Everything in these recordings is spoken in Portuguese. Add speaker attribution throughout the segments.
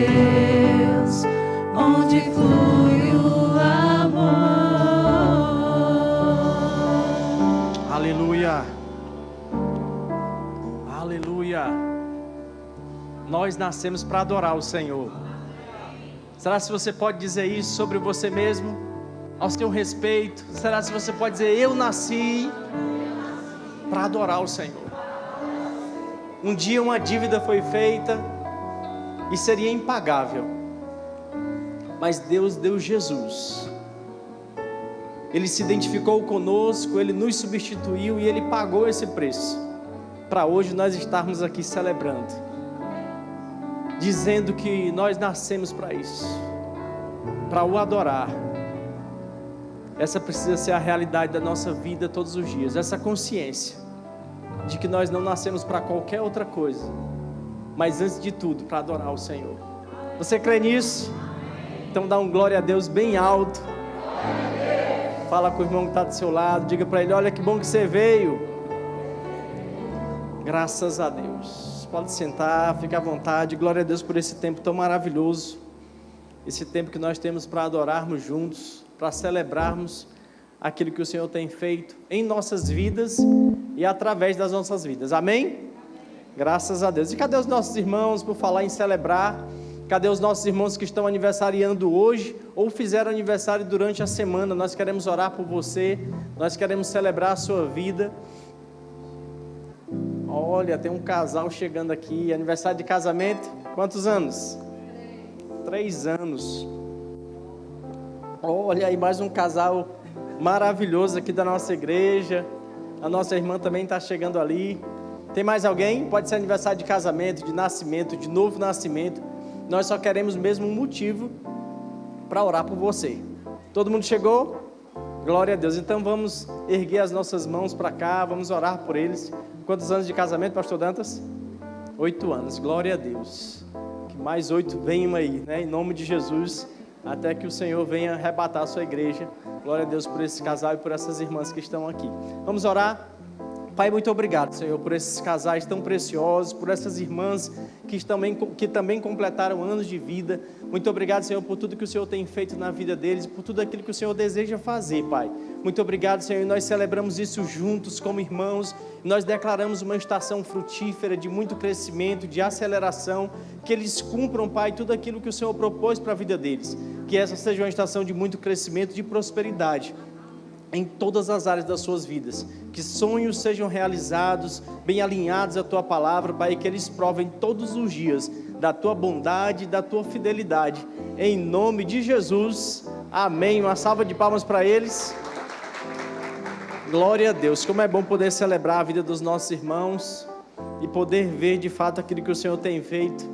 Speaker 1: Deus, onde flui o amor.
Speaker 2: Aleluia. Aleluia. Nós nascemos para adorar o Senhor. Será se você pode dizer isso sobre você mesmo, ao seu respeito? Será se você pode dizer: eu nasci para adorar o Senhor? Um dia uma dívida foi feita e seria impagável, mas Deus deu Jesus. Ele se identificou conosco, Ele nos substituiu e Ele pagou esse preço, para hoje nós estarmos aqui celebrando, dizendo que nós nascemos para isso, para o adorar. Essa precisa ser a realidade da nossa vida todos os dias, essa consciência de que nós não nascemos para qualquer outra coisa, mas antes de tudo para adorar o Senhor. Você crê nisso? Então dá um glória a Deus bem alto. Fala com o irmão que está do seu lado, diga para ele: olha que bom que você veio. Graças a Deus. Pode sentar, fica à vontade. Glória a Deus por esse tempo tão maravilhoso, esse tempo que nós temos para adorarmos juntos, para celebrarmos aquilo que o Senhor tem feito em nossas vidas e através das nossas vidas. Amém? Graças a Deus. E cadê os nossos irmãos, por falar em celebrar? Cadê os nossos irmãos que estão aniversariando hoje ou fizeram aniversário durante a semana? Nós queremos orar por você, nós queremos celebrar a sua vida. Olha, tem um casal chegando aqui, aniversário de casamento. Quantos anos? 3 anos. Olha aí, mais um casal maravilhoso aqui da nossa igreja. A nossa irmã também está chegando ali. Tem mais alguém? Pode ser aniversário de casamento, de nascimento, de novo nascimento. Nós só queremos mesmo um motivo para orar por você. Todo mundo chegou? Glória a Deus. Então vamos erguer as nossas mãos para cá, vamos orar por eles. Quantos anos de casamento, pastor Dantas? 8 anos, glória a Deus. Que mais 8 venham aí, né? Em nome de Jesus, até que o Senhor venha arrebatar a sua igreja. Glória a Deus por esse casal e por essas irmãs que estão aqui. Vamos orar? Pai, muito obrigado, Senhor, por esses casais tão preciosos, por essas irmãs que também completaram anos de vida. Muito obrigado, Senhor, por tudo que o Senhor tem feito na vida deles, por tudo aquilo que o Senhor deseja fazer, Pai. Muito obrigado, Senhor, e nós celebramos isso juntos como irmãos. Nós declaramos uma estação frutífera de muito crescimento, de aceleração, que eles cumpram, Pai, tudo aquilo que o Senhor propôs para a vida deles. Que essa seja uma estação de muito crescimento, de prosperidade em todas as áreas das suas vidas, que sonhos sejam realizados, bem alinhados à Tua palavra, Pai, que eles provem todos os dias da Tua bondade, da Tua fidelidade, em nome de Jesus, amém. Uma salva de palmas para eles. Glória a Deus. Como é bom poder celebrar a vida dos nossos irmãos e poder ver de fato aquilo que o Senhor tem feito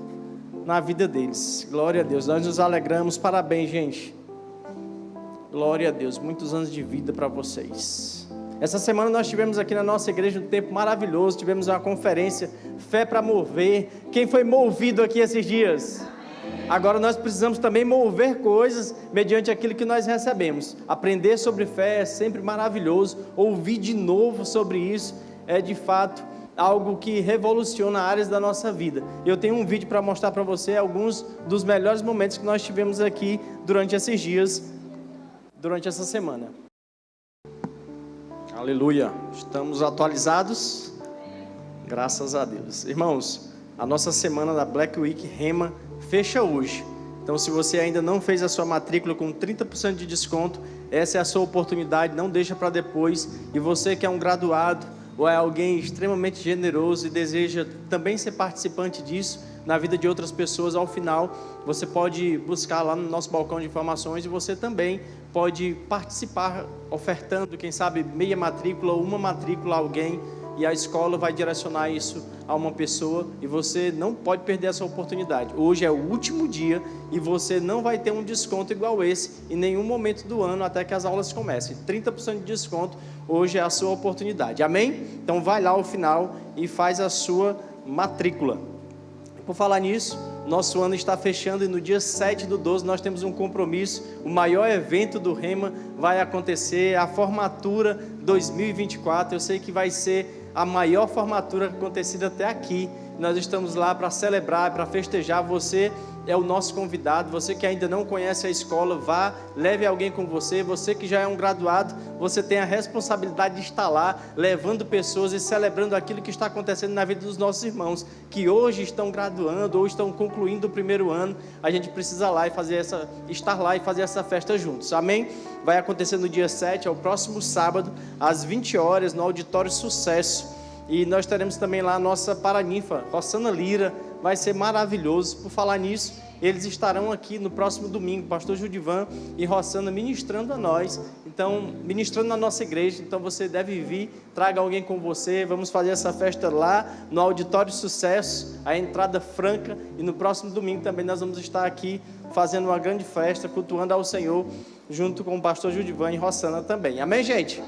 Speaker 2: na vida deles. Glória a Deus. Nós nos alegramos. Parabéns, gente. Glória a Deus, muitos anos de vida para vocês. Essa semana nós tivemos aqui na nossa igreja um tempo maravilhoso, tivemos uma conferência, Fé para Mover. Quem foi movido aqui esses dias? Agora nós precisamos também mover coisas mediante aquilo que nós recebemos. Aprender sobre fé é sempre maravilhoso, ouvir de novo sobre isso é de fato algo que revoluciona áreas da nossa vida. Eu tenho um vídeo para mostrar para você alguns dos melhores momentos que nós tivemos aqui durante esses dias, durante essa semana. Aleluia, estamos atualizados? Graças a Deus. Irmãos, a nossa semana da Black Week Rema fecha hoje. Então se você ainda não fez a sua matrícula com 30% de desconto, essa é a sua oportunidade, não deixa para depois. E você que é um graduado ou é alguém extremamente generoso e deseja também ser participante disso na vida de outras pessoas, ao final você pode buscar lá no nosso balcão de informações e você também pode participar ofertando, quem sabe, meia matrícula ou uma matrícula a alguém, e a escola vai direcionar isso a uma pessoa, e você não pode perder essa oportunidade. Hoje é o último dia e você não vai ter um desconto igual esse em nenhum momento do ano até que as aulas comecem. 30% de desconto, hoje é a sua oportunidade, amém? Então vai lá ao final e faz a sua matrícula. Por falar nisso, nosso ano está fechando e no dia 7/12 nós temos um compromisso. O maior evento do Rema vai acontecer, a formatura 2024. Eu sei que vai ser a maior formatura acontecida até aqui. Nós estamos lá para celebrar, para festejar. Você é o nosso convidado. Você que ainda não conhece a escola, vá, leve alguém com você. Você que já é um graduado, você tem a responsabilidade de estar lá, levando pessoas e celebrando aquilo que está acontecendo na vida dos nossos irmãos, que hoje estão graduando ou estão concluindo o primeiro ano. A gente precisa lá e estar lá e fazer essa festa juntos, amém? Vai acontecer no dia 7, é o próximo sábado, às 20 horas, no Auditório Sucesso. E nós teremos também lá a nossa paraninfa, Rossana Lira, vai ser maravilhoso. Por falar nisso, eles estarão aqui no próximo domingo, pastor Judivan e Rossana ministrando a nós, então, ministrando na nossa igreja. Então você deve vir, traga alguém com você, vamos fazer essa festa lá no Auditório Sucesso, a entrada franca, e no próximo domingo também nós vamos estar aqui fazendo uma grande festa, cultuando ao Senhor, junto com o pastor Judivan e Rossana também, amém, gente?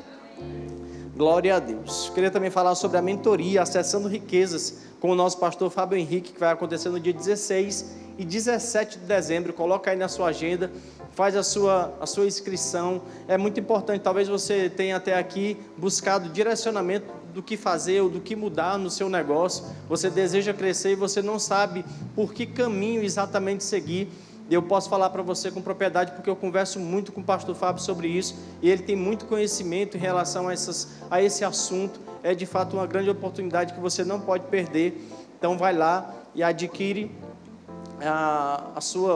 Speaker 2: Glória a Deus. Queria também falar sobre a mentoria Acessando Riquezas com o nosso pastor Fábio Henrique, que vai acontecer no dia 16 e 17 de dezembro. Coloca aí na sua agenda, faz a sua inscrição. É muito importante. Talvez você tenha até aqui buscado direcionamento do que fazer ou do que mudar no seu negócio. Você deseja crescer e você não sabe por que caminho exatamente seguir. Eu posso falar para você com propriedade, porque eu converso muito com o pastor Fábio sobre isso, e ele tem muito conhecimento em relação a esse assunto. É de fato uma grande oportunidade que você não pode perder. Então vai lá e adquire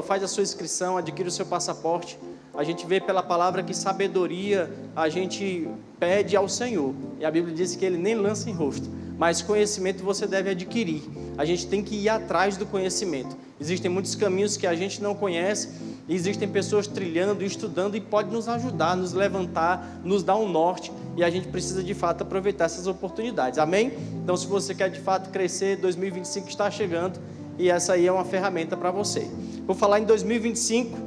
Speaker 2: faz a sua inscrição, adquire o seu passaporte. A gente vê pela palavra que sabedoria a gente pede ao Senhor, e a Bíblia diz que Ele nem lança em rosto, mas conhecimento você deve adquirir. A gente tem que ir atrás do conhecimento. Existem muitos caminhos que a gente não conhece, e existem pessoas trilhando, estudando, e pode nos ajudar, nos levantar, nos dar um norte, e a gente precisa de fato aproveitar essas oportunidades, amém? Então, se você quer de fato crescer, 2025 está chegando, e essa aí é uma ferramenta para você. Vou falar em 2025,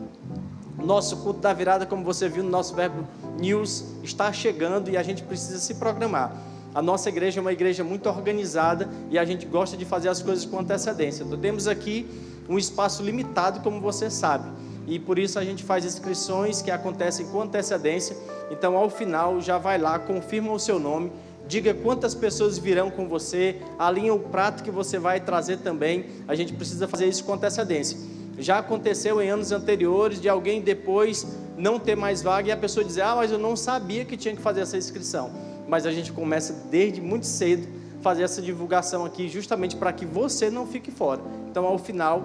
Speaker 2: nosso culto da virada, como você viu no nosso Verbo News, está chegando, e a gente precisa se programar. A nossa igreja é uma igreja muito organizada, e a gente gosta de fazer as coisas com antecedência. Então, temos aqui um espaço limitado, como você sabe, e por isso a gente faz inscrições que acontecem com antecedência. Então, ao final, já vai lá, confirma o seu nome, diga quantas pessoas virão com você, alinha o prato que você vai trazer também. A gente precisa fazer isso com antecedência. Já aconteceu em anos anteriores de alguém depois não ter mais vaga e a pessoa dizer: mas eu não sabia que tinha que fazer essa inscrição. Mas a gente começa desde muito cedo fazer essa divulgação aqui, justamente para que você não fique fora. Então, ao final,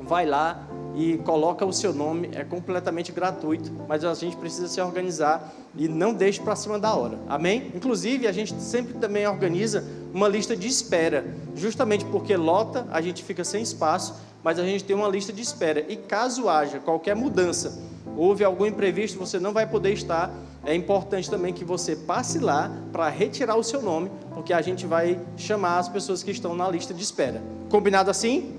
Speaker 2: vai lá e coloca o seu nome, é completamente gratuito, mas a gente precisa se organizar e não deixe para cima da hora, amém? Inclusive, a gente sempre também organiza uma lista de espera, justamente porque lota, a gente fica sem espaço, mas a gente tem uma lista de espera, e caso haja qualquer mudança, houve algum imprevisto, você não vai poder estar, é importante também que você passe lá para retirar o seu nome, porque a gente vai chamar as pessoas que estão na lista de espera. Combinado assim?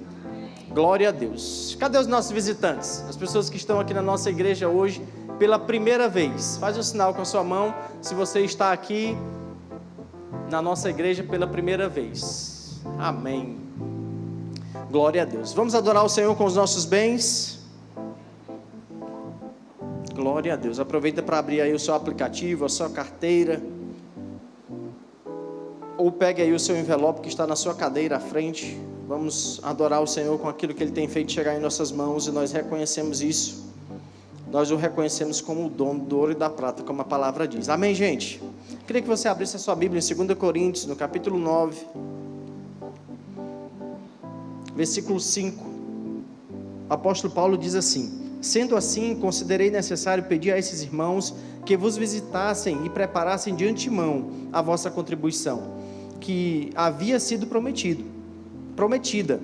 Speaker 2: Glória a Deus. Cadê os nossos visitantes? As pessoas que estão aqui na nossa igreja hoje pela primeira vez. Faz um sinal com a sua mão se você está aqui na nossa igreja pela primeira vez. Amém. Glória a Deus. Vamos adorar o Senhor com os nossos bens. Glória a Deus. Aproveita para abrir aí o seu aplicativo, a sua carteira. Ou pegue aí o seu envelope que está na sua cadeira à frente. Vamos adorar o Senhor com aquilo que Ele tem feito chegar em nossas mãos, e nós reconhecemos isso. Nós o reconhecemos como o dono do ouro e da prata, como a palavra diz. Amém, gente? Queria que você abrisse a sua Bíblia em 2 Coríntios, no capítulo 9, versículo 5. O apóstolo Paulo diz assim: sendo assim, considerei necessário pedir a esses irmãos que vos visitassem e preparassem de antemão a vossa contribuição, que havia sido prometida,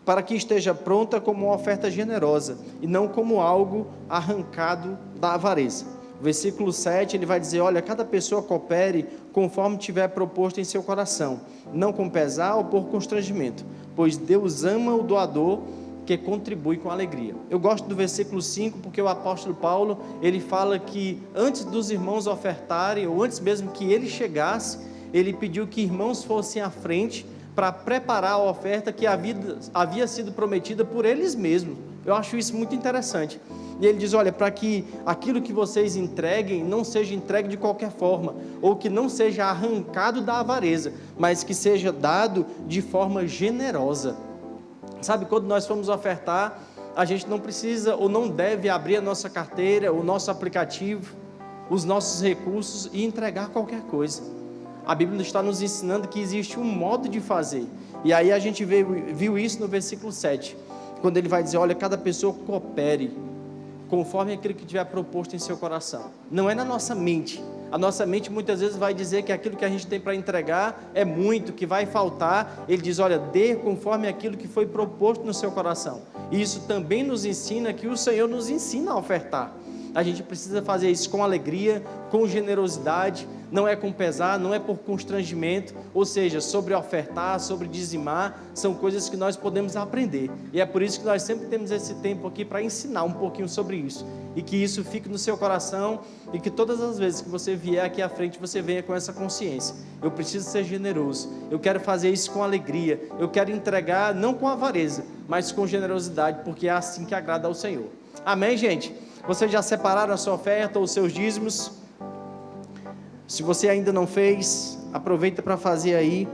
Speaker 2: para que esteja pronta como uma oferta generosa, e não como algo arrancado da avareza. Versículo 7, ele vai dizer: olha, cada pessoa coopere conforme tiver proposto em seu coração, não com pesar ou por constrangimento, pois Deus ama o doador que contribui com alegria. Eu gosto do versículo 5, porque o apóstolo Paulo, ele fala que antes dos irmãos ofertarem, ou antes mesmo que ele chegasse, ele pediu que irmãos fossem à frente, para preparar a oferta que havia sido prometida por eles mesmos. Eu acho isso muito interessante. E ele diz, olha, para que aquilo que vocês entreguem não seja entregue de qualquer forma, ou que não seja arrancado da avareza, mas que seja dado de forma generosa. Sabe, quando nós formos ofertar, a gente não precisa ou não deve abrir a nossa carteira, o nosso aplicativo, os nossos recursos e entregar qualquer coisa. A Bíblia está nos ensinando que existe um modo de fazer. E aí a gente viu isso no versículo 7, quando ele vai dizer, olha, cada pessoa coopere conforme aquilo que tiver proposto em seu coração. Não é na nossa mente. A nossa mente muitas vezes vai dizer que aquilo que a gente tem para entregar é muito, que vai faltar. Ele diz, olha, dê conforme aquilo que foi proposto no seu coração. E isso também nos ensina que o Senhor nos ensina a ofertar. A gente precisa fazer isso com alegria, com generosidade, não é com pesar, não é por constrangimento, ou seja, sobre ofertar, sobre dizimar, são coisas que nós podemos aprender, e é por isso que nós sempre temos esse tempo aqui para ensinar um pouquinho sobre isso, e que isso fique no seu coração, e que todas as vezes que você vier aqui à frente, você venha com essa consciência, eu preciso ser generoso, eu quero fazer isso com alegria, eu quero entregar não com avareza, mas com generosidade, porque é assim que agrada ao Senhor. Amém, gente? Vocês já separaram a sua oferta, os seus dízimos? Se você ainda não fez, aproveita para fazer aí.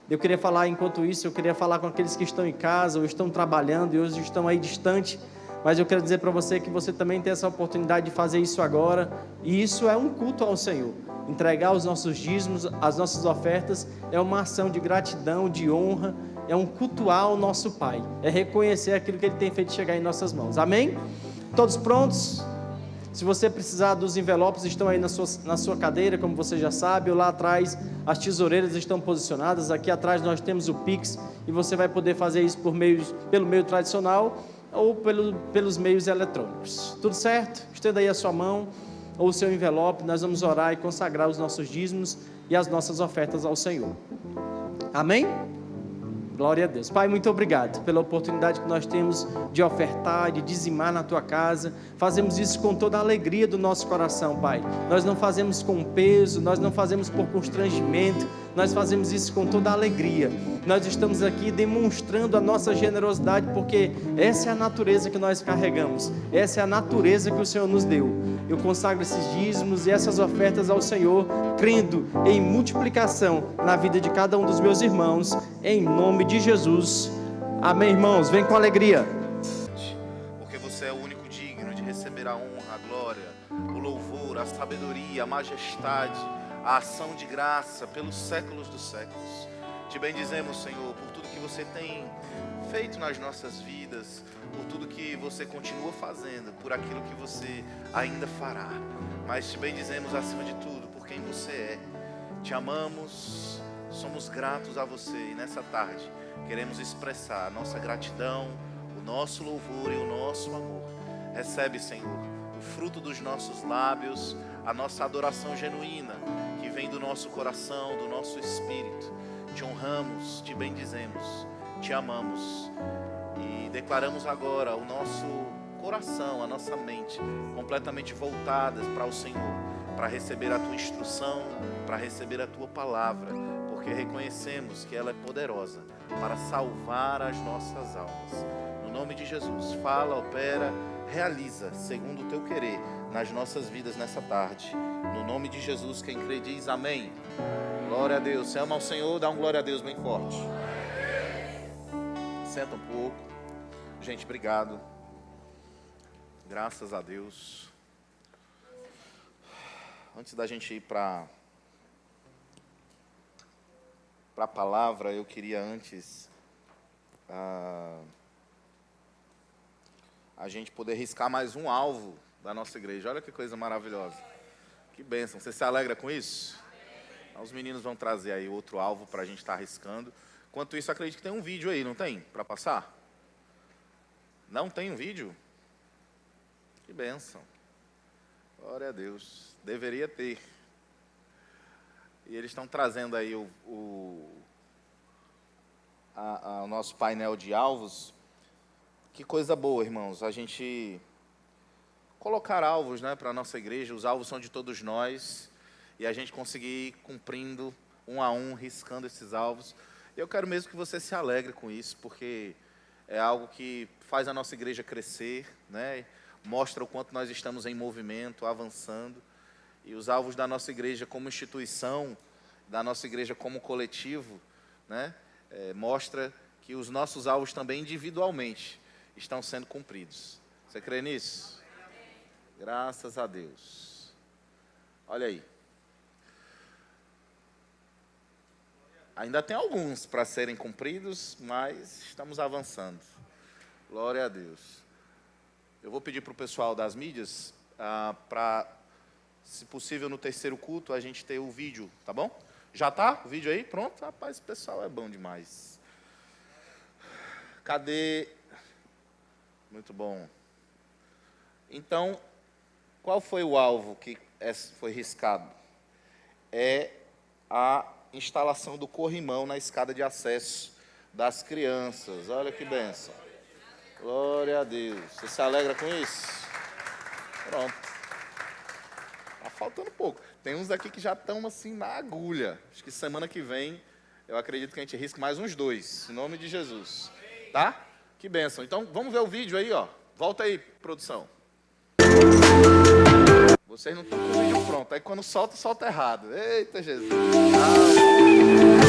Speaker 2: Eu queria falar, enquanto isso, eu queria falar com aqueles que estão em casa, ou estão trabalhando, e hoje estão aí distante, mas eu quero dizer para você que você também tem essa oportunidade de fazer isso agora, e isso é um culto ao Senhor. Entregar os nossos dízimos, as nossas ofertas, é uma ação de gratidão, de honra, é um cultuar o nosso Pai, é reconhecer aquilo que Ele tem feito chegar em nossas mãos. Amém? Todos prontos? Se você precisar dos envelopes, estão aí na sua cadeira, como você já sabe, ou lá atrás as tesoureiras estão posicionadas, aqui atrás nós temos o Pix, e você vai poder fazer isso pelo meio tradicional, ou pelos meios eletrônicos. Tudo certo? Estenda aí a sua mão, ou o seu envelope, nós vamos orar e consagrar os nossos dízimos e as nossas ofertas ao Senhor. Amém? Glória a Deus. Pai, muito obrigado pela oportunidade que nós temos de ofertar, de dizimar na Tua casa. Fazemos isso com toda a alegria do nosso coração, Pai. Nós não fazemos com peso, nós não fazemos por constrangimento, nós fazemos isso com toda a alegria. Nós estamos aqui demonstrando a nossa generosidade, porque essa é a natureza que nós carregamos, essa é a natureza que o Senhor nos deu. Eu consagro esses dízimos e essas ofertas ao Senhor, crendo em multiplicação na vida de cada um dos meus irmãos, em nome de Jesus. Amém, irmãos? Vem com alegria.
Speaker 3: Porque você é o único digno de receber a honra, a glória, o louvor, a sabedoria, a majestade, a ação de graça pelos séculos dos séculos. Te bendizemos, Senhor, por tudo que você tem feito nas nossas vidas, por tudo que você continua fazendo, por aquilo que você ainda fará. Mas te bendizemos acima de tudo por quem você é. Te amamos, somos gratos a você, e nessa tarde queremos expressar a nossa gratidão, o nosso louvor e o nosso amor. Recebe, Senhor, o fruto dos nossos lábios, a nossa adoração genuína, que vem do nosso coração, do nosso espírito. Te honramos, te bendizemos, te amamos e declaramos agora o nosso coração, a nossa mente completamente voltadas para o Senhor, para receber a Tua instrução, para receber a Tua palavra, porque reconhecemos que ela é poderosa para salvar as nossas almas. No nome de Jesus, fala, opera, realiza segundo o Teu querer nas nossas vidas nessa tarde. No nome de Jesus, quem crê diz amém. Glória a Deus. Você ama ao Senhor, dá um glória a Deus bem forte. Senta um pouco. Gente, obrigado. Graças a Deus. Antes da gente ir para a palavra, eu queria antes a gente poder riscar mais um alvo da nossa igreja. Olha que coisa maravilhosa. Que bênção. Você se alegra com isso? Os meninos vão trazer aí outro alvo para a gente estar riscando. Enquanto isso, acredito que tem um vídeo aí, não tem? Para passar? Não tem um vídeo? Que bênção. Glória a Deus. Deveria ter. E eles estão trazendo aí o nosso painel de alvos. Que coisa boa, irmãos. A gente colocar alvos, né, para a nossa igreja. Os alvos são de todos nós. E a gente conseguir ir cumprindo um a um, riscando esses alvos. Eu quero mesmo que você se alegre com isso, porque é algo que faz a nossa igreja crescer, né? Mostra o quanto nós estamos em movimento, avançando. E os alvos da nossa igreja como instituição, da nossa igreja como coletivo, né? Mostra que os nossos alvos também individualmente estão sendo cumpridos. Você crê nisso? Graças a Deus. Olha aí. Ainda tem alguns para serem cumpridos, mas estamos avançando. Glória a Deus. Eu vou pedir para o pessoal das mídias, para, se possível, no terceiro culto, a gente ter o vídeo, tá bom? Já tá o vídeo aí? Pronto? Rapaz, o pessoal é bom demais. Cadê? Muito bom. Então, qual foi o alvo que foi riscado? É a instalação do corrimão na escada de acesso das crianças. Olha que bênção. Glória a Deus. Você se alegra com isso? Pronto. Está faltando pouco. Tem uns aqui que já estão assim na agulha. Acho que semana que vem, eu acredito que a gente risque mais uns 2. Em nome de Jesus. Tá? Que bênção. Então, vamos ver o vídeo aí, ó. Volta aí, produção. Vocês não estão com o vídeo pronto. Aí quando solta, solta errado. Eita, Jesus. Muito bom.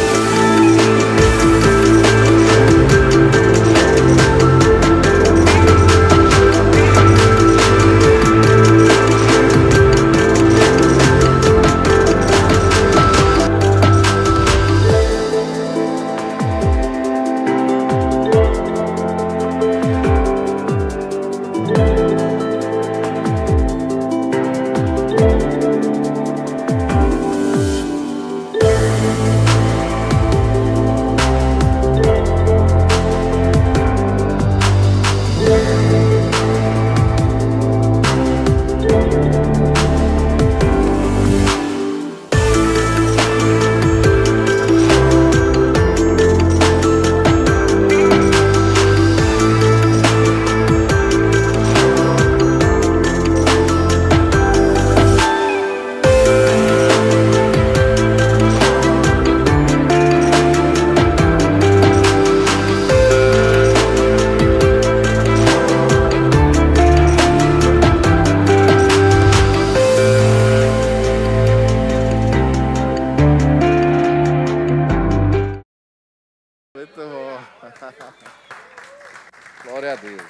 Speaker 3: Glória a Deus.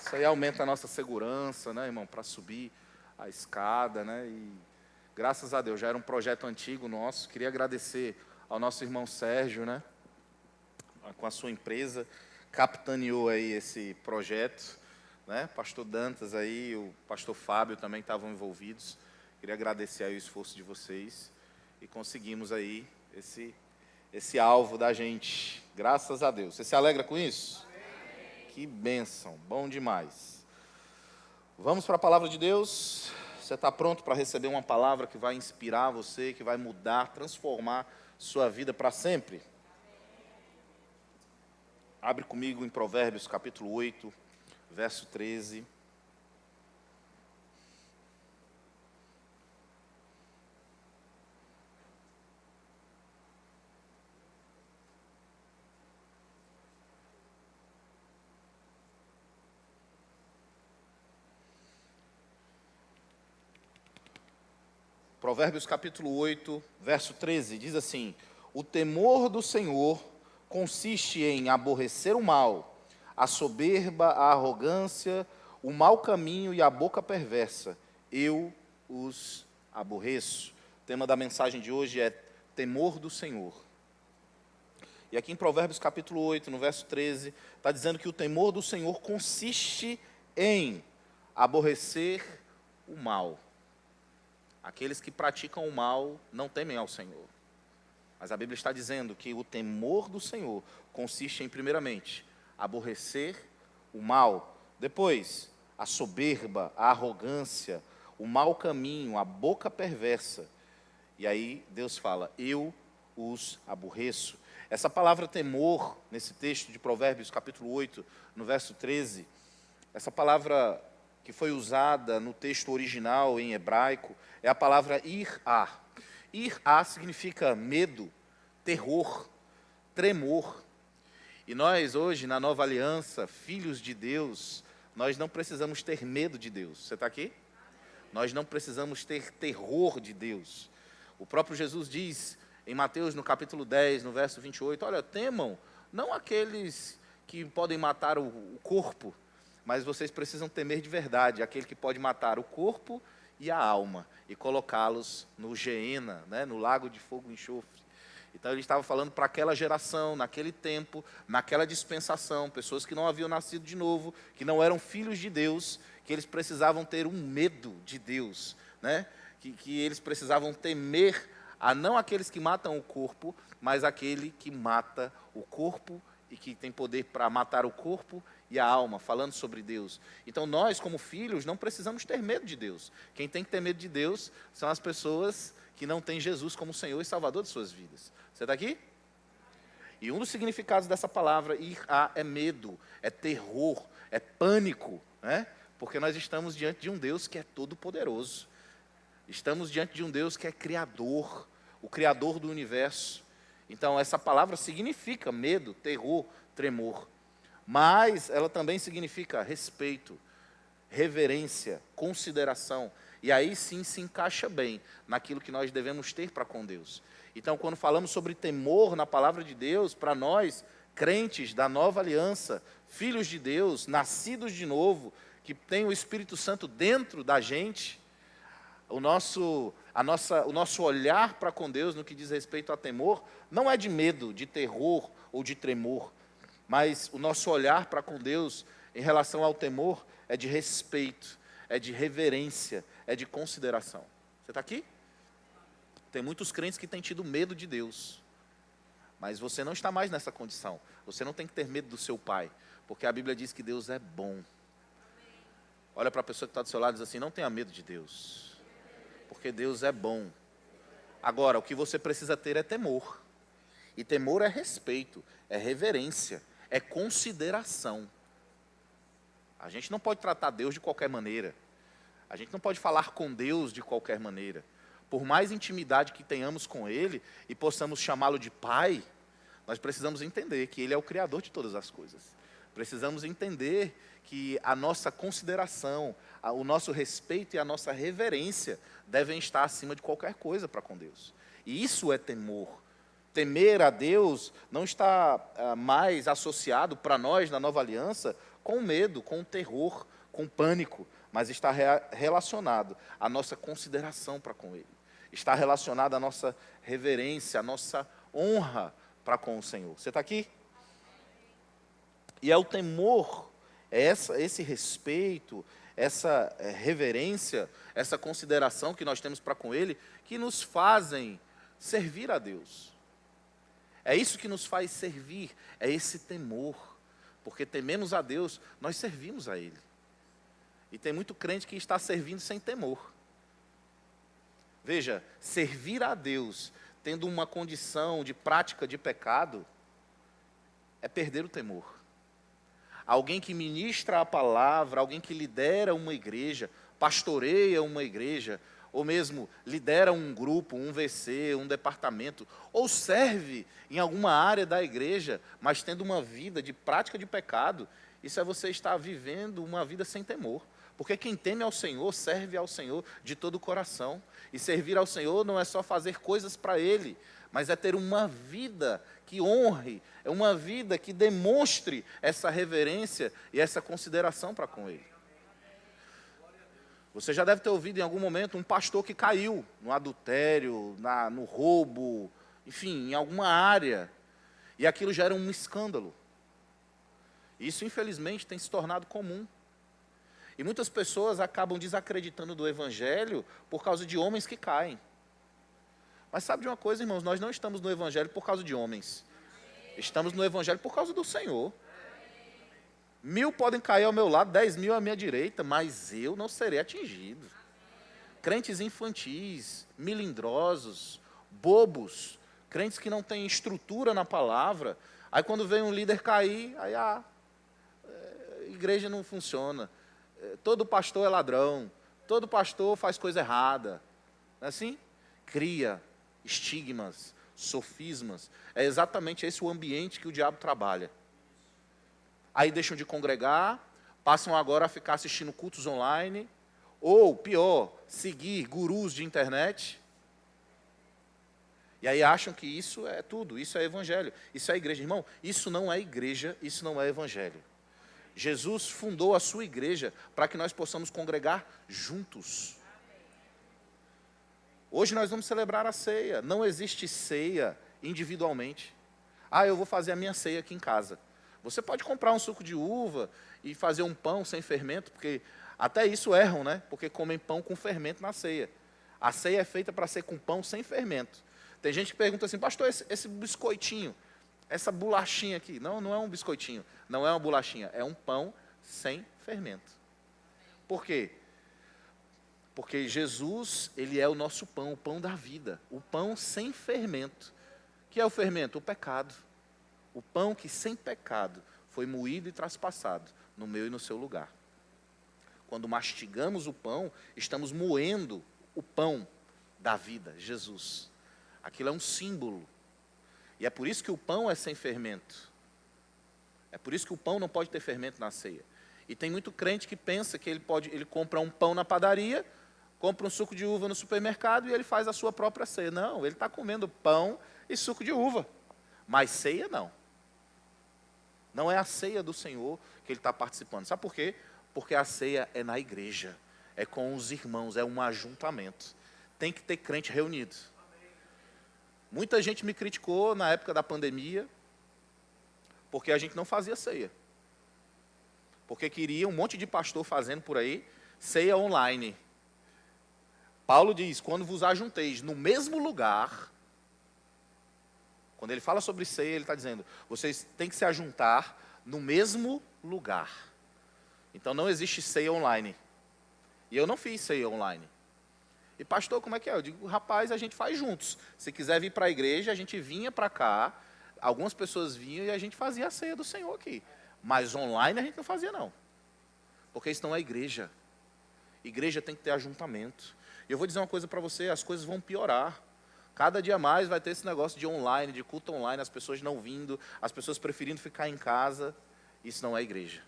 Speaker 3: Isso aí aumenta a nossa segurança, né, irmão, para subir a escada, né? E graças a Deus, já era um projeto antigo nosso. Queria agradecer ao nosso irmão Sérgio, né, com a sua empresa, capitaneou aí esse projeto, né? Pastor Dantas aí, o pastor Fábio também estavam envolvidos. Queria agradecer aí o esforço de vocês e conseguimos aí esse alvo da gente, graças a Deus. Você se alegra com isso? Amém. Que bênção, bom demais. Vamos para a palavra de Deus. Você está pronto para receber uma palavra que vai inspirar você, que vai mudar, transformar sua vida para sempre? Abre comigo em Provérbios capítulo 8, verso 13. Provérbios capítulo 8, verso 13, diz assim: o temor do Senhor consiste em aborrecer o mal, a soberba, a arrogância, o mau caminho e a boca perversa. Eu os aborreço. O tema da mensagem de hoje é temor do Senhor. E aqui em Provérbios capítulo 8, no verso 13, está dizendo que o temor do Senhor consiste em aborrecer o mal. Aqueles que praticam o mal não temem ao Senhor. Mas a Bíblia está dizendo que o temor do Senhor consiste em, primeiramente, aborrecer o mal. Depois, a soberba, a arrogância, o mau caminho, a boca perversa. E aí Deus fala: eu os aborreço. Essa palavra temor, nesse texto de Provérbios capítulo 8, no verso 13, essa palavra que foi usada no texto original em hebraico, é a palavra irá. Irá significa medo, terror. tremor. E nós hoje, na nova aliança, filhos de Deus, nós não precisamos ter medo de Deus. Você está aqui? Nós não precisamos ter terror de Deus. O próprio Jesus diz em Mateus, no capítulo 10, no verso 28, olha, temam não aqueles que podem matar o corpo, mas vocês precisam temer de verdade, aquele que pode matar o corpo e a alma, e colocá-los no Geena, né, no lago de fogo e enxofre. Então ele estava falando para aquela geração, naquele tempo, naquela dispensação, pessoas que não haviam nascido de novo, que não eram filhos de Deus, que eles precisavam ter um medo de Deus, né? Que eles precisavam temer a não aqueles que matam o corpo, mas aquele que mata o corpo e que tem poder para matar o corpo e a alma, falando sobre Deus. Então nós, como filhos, não precisamos ter medo de Deus. Quem tem que ter medo de Deus são as pessoas que não têm Jesus como Senhor e Salvador de suas vidas. Você está aqui? E um dos significados dessa palavra, ira, é medo, é terror, é pânico, né? Porque nós estamos diante de um Deus que é todo-poderoso. Estamos diante de um Deus que é Criador, o Criador do universo. Então, essa palavra significa medo, terror, tremor. Mas ela também significa respeito, reverência, consideração. E aí sim se encaixa bem naquilo que nós devemos ter para com Deus. Então, quando falamos sobre temor na palavra de Deus, para nós, crentes da nova aliança, filhos de Deus, nascidos de novo, que tem o Espírito Santo dentro da gente, o nosso olhar para com Deus no que diz respeito a temor, não é de medo, de terror ou de tremor, mas o nosso olhar para com Deus em relação ao temor é de respeito, é de reverência, é de consideração. Você está aqui? Tem muitos crentes que têm tido medo de Deus, mas você não está mais nessa condição. Você não tem que ter medo do seu pai, porque a Bíblia diz que Deus é bom. Olha para a pessoa que está do seu lado e diz assim, não tenha medo de Deus, porque Deus é bom. Agora, o que você precisa ter é temor. E temor é respeito, é reverência, é consideração. A gente não pode tratar Deus de qualquer maneira. A gente não pode falar com Deus de qualquer maneira. Por mais intimidade que tenhamos com Ele e possamos chamá-lo de Pai, nós precisamos entender que Ele é o Criador de todas as coisas. Precisamos entender que a nossa consideração, o nosso respeito e a nossa reverência devem estar acima de qualquer coisa para com Deus. E isso é temor. Temer a Deus não está mais associado para nós, na nova aliança, com medo, com terror, com pânico, mas está relacionado à nossa consideração para com Ele. Está relacionado à nossa reverência, à nossa honra para com o Senhor. Você está aqui? E é o temor, esse respeito, essa reverência, essa consideração que nós temos para com Ele, que nos fazem servir a Deus. É isso que nos faz servir, é esse temor. Porque tememos a Deus, nós servimos a Ele. E tem muito crente que está servindo sem temor. Veja, servir a Deus, tendo uma condição de prática de pecado, é perder o temor. Alguém que ministra a palavra, alguém que lidera uma igreja, pastoreia uma igreja, ou mesmo lidera um grupo, um VC, um departamento, ou serve em alguma área da igreja, mas tendo uma vida de prática de pecado, isso é você estar vivendo uma vida sem temor. Porque quem teme ao Senhor, serve ao Senhor de todo o coração. E servir ao Senhor não é só fazer coisas para Ele, mas é ter uma vida que honre, é uma vida que demonstre essa reverência e essa consideração para com Ele. Você já deve ter ouvido em algum momento um pastor que caiu no adultério, no roubo, enfim, em alguma área. E aquilo gera um escândalo. Isso, infelizmente, tem se tornado comum. E muitas pessoas acabam desacreditando do Evangelho por causa de homens que caem. Mas sabe de uma coisa, irmãos? Nós não estamos no Evangelho por causa de homens. Estamos no Evangelho por causa do Senhor. 1000 podem cair ao meu lado, 10.000 à minha direita, mas eu não serei atingido. Crentes infantis, melindrosos, bobos, crentes que não têm estrutura na palavra. Aí quando vem um líder cair, aí a igreja não funciona. Todo pastor é ladrão, todo pastor faz coisa errada. Não é assim? Cria estigmas sofismas. É exatamente esse o ambiente que o diabo trabalha. Aí deixam de congregar, passam agora a ficar assistindo cultos online, ou, pior, seguir gurus de internet. E aí acham que isso é tudo, isso é evangelho, isso é igreja. Irmão, isso não é igreja, isso não é evangelho. Jesus fundou a sua igreja para que nós possamos congregar juntos. Hoje nós vamos celebrar a ceia. Não existe ceia individualmente. Ah, eu vou fazer a minha ceia aqui em casa. Você pode comprar um suco de uva e fazer um pão sem fermento, porque até isso erram, né? Porque comem pão com fermento na ceia. A ceia é feita para ser com pão sem fermento. Tem gente que pergunta assim, pastor, esse biscoitinho, essa bolachinha aqui. Não, não é um biscoitinho, não é uma bolachinha, é um pão sem fermento. Por quê? Porque Jesus, ele é o nosso pão, o pão da vida, o pão sem fermento. O que é o fermento? O pecado. O pão que sem pecado foi moído e traspassado no meu e no seu lugar. Quando mastigamos o pão, estamos moendo o pão da vida, Jesus. Aquilo é um símbolo. E é por isso que o pão é sem fermento. É por isso que o pão não pode ter fermento na ceia. E tem muito crente que pensa que ele compra um pão na padaria, compra um suco de uva no supermercado e ele faz a sua própria ceia. Não, ele está comendo pão e suco de uva. Mas ceia não. Não é a ceia do Senhor que ele está participando. Sabe por quê? Porque a ceia é na igreja. É com os irmãos, é um ajuntamento. Tem que ter crente reunido. Muita gente me criticou na época da pandemia, porque a gente não fazia ceia. Porque queria um monte de pastor fazendo por aí, ceia online. Paulo diz, quando vos ajunteis no mesmo lugar, quando ele fala sobre ceia, ele está dizendo, vocês têm que se ajuntar no mesmo lugar. Então não existe ceia online. E eu não fiz ceia online. E pastor, como é que é? Eu digo, rapaz, a gente faz juntos. Se quiser vir para a igreja, a gente vinha para cá, algumas pessoas vinham e a gente fazia a ceia do Senhor aqui. Mas online a gente não fazia não. Porque isso não é igreja. Igreja tem que ter ajuntamento. E eu vou dizer uma coisa para você, as coisas vão piorar. Cada dia mais vai ter esse negócio de online, de culto online, as pessoas não vindo, as pessoas preferindo ficar em casa. Isso não é igreja.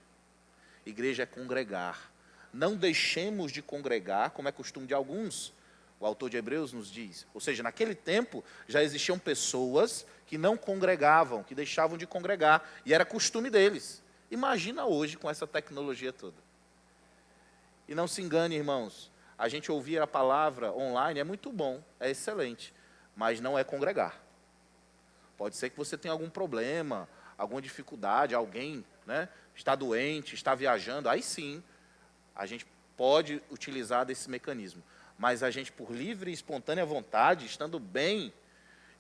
Speaker 3: Igreja é congregar. Não deixemos de congregar, como é costume de alguns. O autor de Hebreus nos diz. Ou seja, naquele tempo já existiam pessoas que não congregavam, que deixavam de congregar. E era costume deles. Imagina hoje com essa tecnologia toda. E não se engane, irmãos. A gente ouvir a palavra online é muito bom, é excelente. Mas não é congregar. Pode ser que você tenha algum problema, alguma dificuldade, alguém, né, está doente, está viajando. Aí sim, a gente pode utilizar desse mecanismo. Mas a gente, por livre e espontânea vontade, estando bem,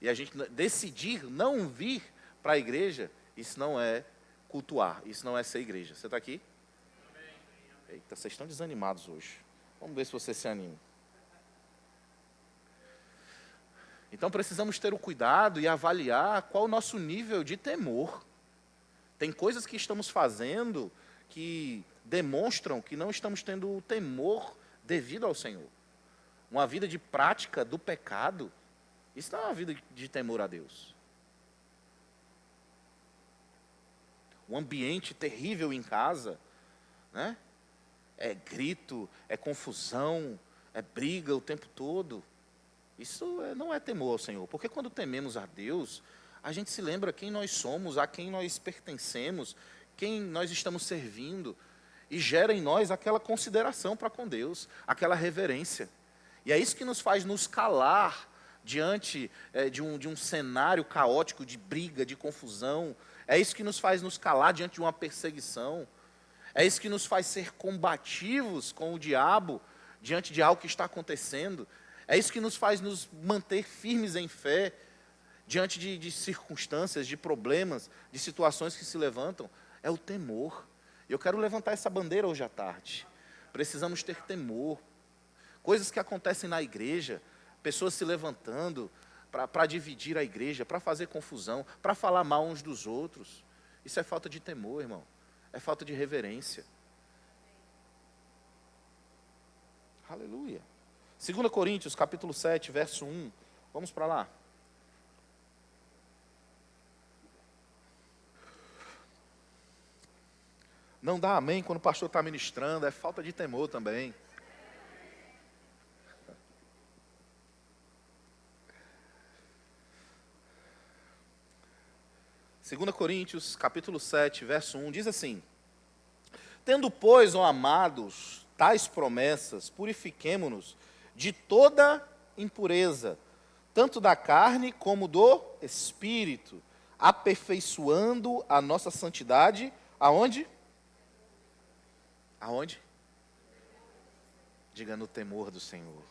Speaker 3: e a gente decidir não vir para a igreja, isso não é cultuar, isso não é ser igreja. Você está aqui? Eita, vocês estão desanimados hoje. Vamos ver se você se anima. Então precisamos ter o cuidado e avaliar qual o nosso nível de temor. Tem coisas que estamos fazendo que demonstram que não estamos tendo o temor devido ao Senhor. Uma vida de prática do pecado, isso não é uma vida de temor a Deus. Um ambiente terrível em casa, né? É grito, é confusão, é briga o tempo todo. Isso não é temor ao Senhor, porque quando tememos a Deus, a gente se lembra quem nós somos, a quem nós pertencemos, quem nós estamos servindo, e gera em nós aquela consideração para com Deus, aquela reverência. E é isso que nos faz nos calar diante de um cenário caótico de briga, de confusão. É isso que nos faz nos calar diante de uma perseguição. É isso que nos faz ser combativos com o diabo diante de algo que está acontecendo. É isso que nos faz nos manter firmes em fé diante de circunstâncias, de problemas, de situações que se levantam. É o temor. E eu quero levantar essa bandeira hoje à tarde. Precisamos ter temor. Coisas que acontecem na igreja, pessoas se levantando para dividir a igreja, para fazer confusão, para falar mal uns dos outros. Isso é falta de temor, irmão. É falta de reverência. Aleluia. 2 Coríntios, capítulo 7, verso 1. Vamos para lá. Não dá amém quando o pastor está ministrando, é falta de temor também. Segunda Coríntios, capítulo 7, verso 1, diz assim: Tendo, pois, ó amados, tais promessas, purifiquemo-nos de toda impureza, tanto da carne como do espírito, aperfeiçoando a nossa santidade, aonde? Aonde? Diga, no temor do Senhor.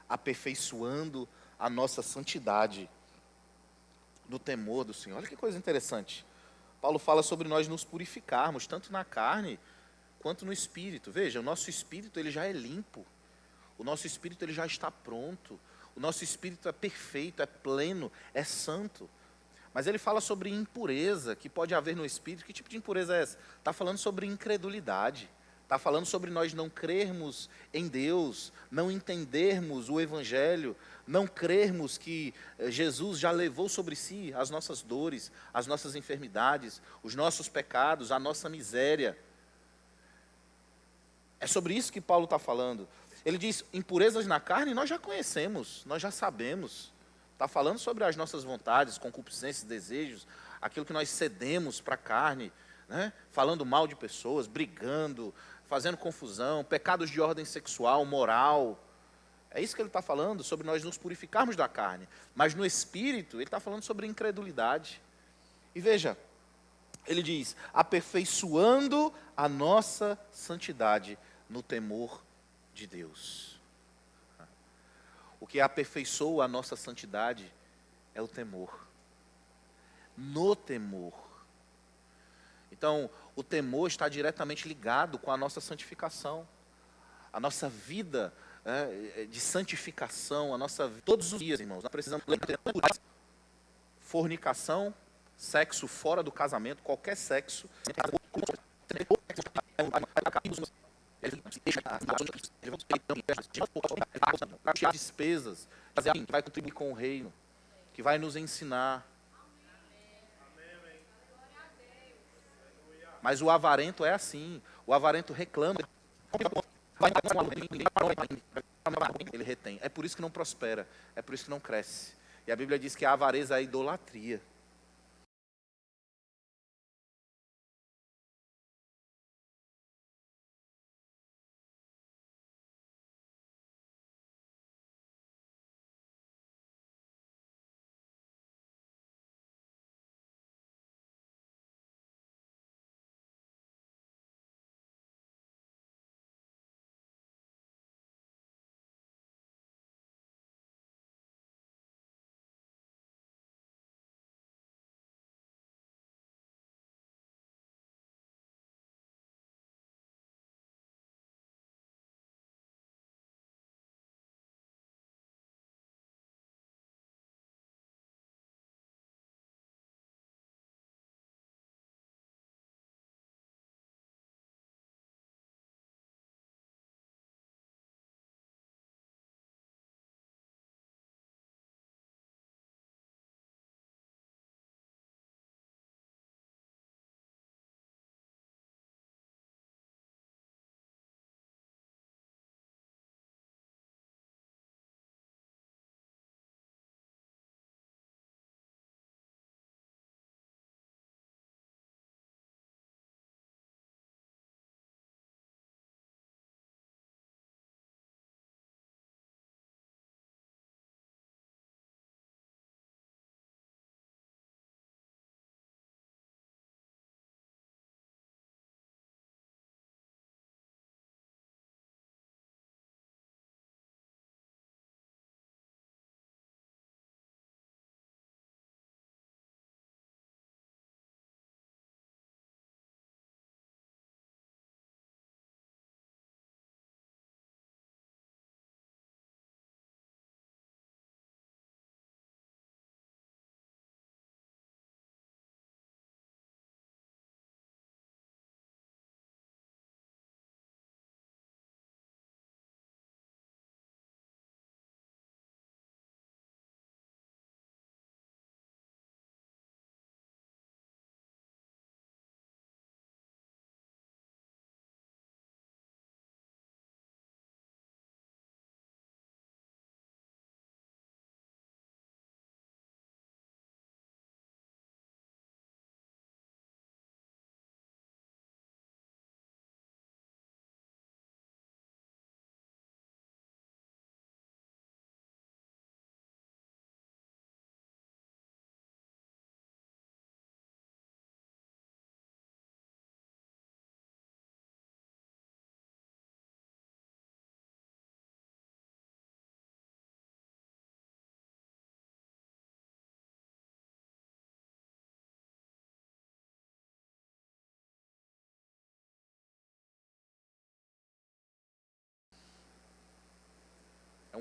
Speaker 3: Aperfeiçoando a nossa santidade, no temor do Senhor. Olha que coisa interessante. Paulo fala sobre nós nos purificarmos, tanto na carne quanto no espírito. Veja, o nosso espírito ele já é limpo. O nosso espírito ele já está pronto. O nosso espírito é perfeito, é pleno, é santo. Mas ele fala sobre impureza que pode haver no espírito. Que tipo de impureza é essa? Está falando sobre incredulidade. Está falando sobre nós não crermos em Deus, não entendermos o Evangelho, não crermos que Jesus já levou sobre si as nossas dores, as nossas enfermidades, os nossos pecados, a nossa miséria. É sobre isso que Paulo está falando. Ele diz, impurezas na carne nós já conhecemos, nós já sabemos. Está falando sobre as nossas vontades, concupiscências, desejos, aquilo que nós cedemos para a carne, né? Falando mal de pessoas, brigando, fazendo confusão, pecados de ordem sexual, moral. É isso que ele está falando, sobre nós nos purificarmos da carne. Mas no espírito, ele está falando sobre incredulidade. E veja, ele diz, aperfeiçoando a nossa santidade no temor de Deus. O que aperfeiçoa a nossa santidade é o temor. No temor. Então, o temor está diretamente ligado com a nossa santificação. A nossa vida de santificação, todos os dias, irmãos, nós precisamos lembrar. Fornicação, sexo fora do casamento, qualquer sexo. Despesas, que vai contribuir com o reino, que vai nos ensinar. Mas o avarento é assim, o avarento reclama, ele retém. É por isso que não prospera, é por isso que não cresce. E a Bíblia diz que a avareza é a idolatria.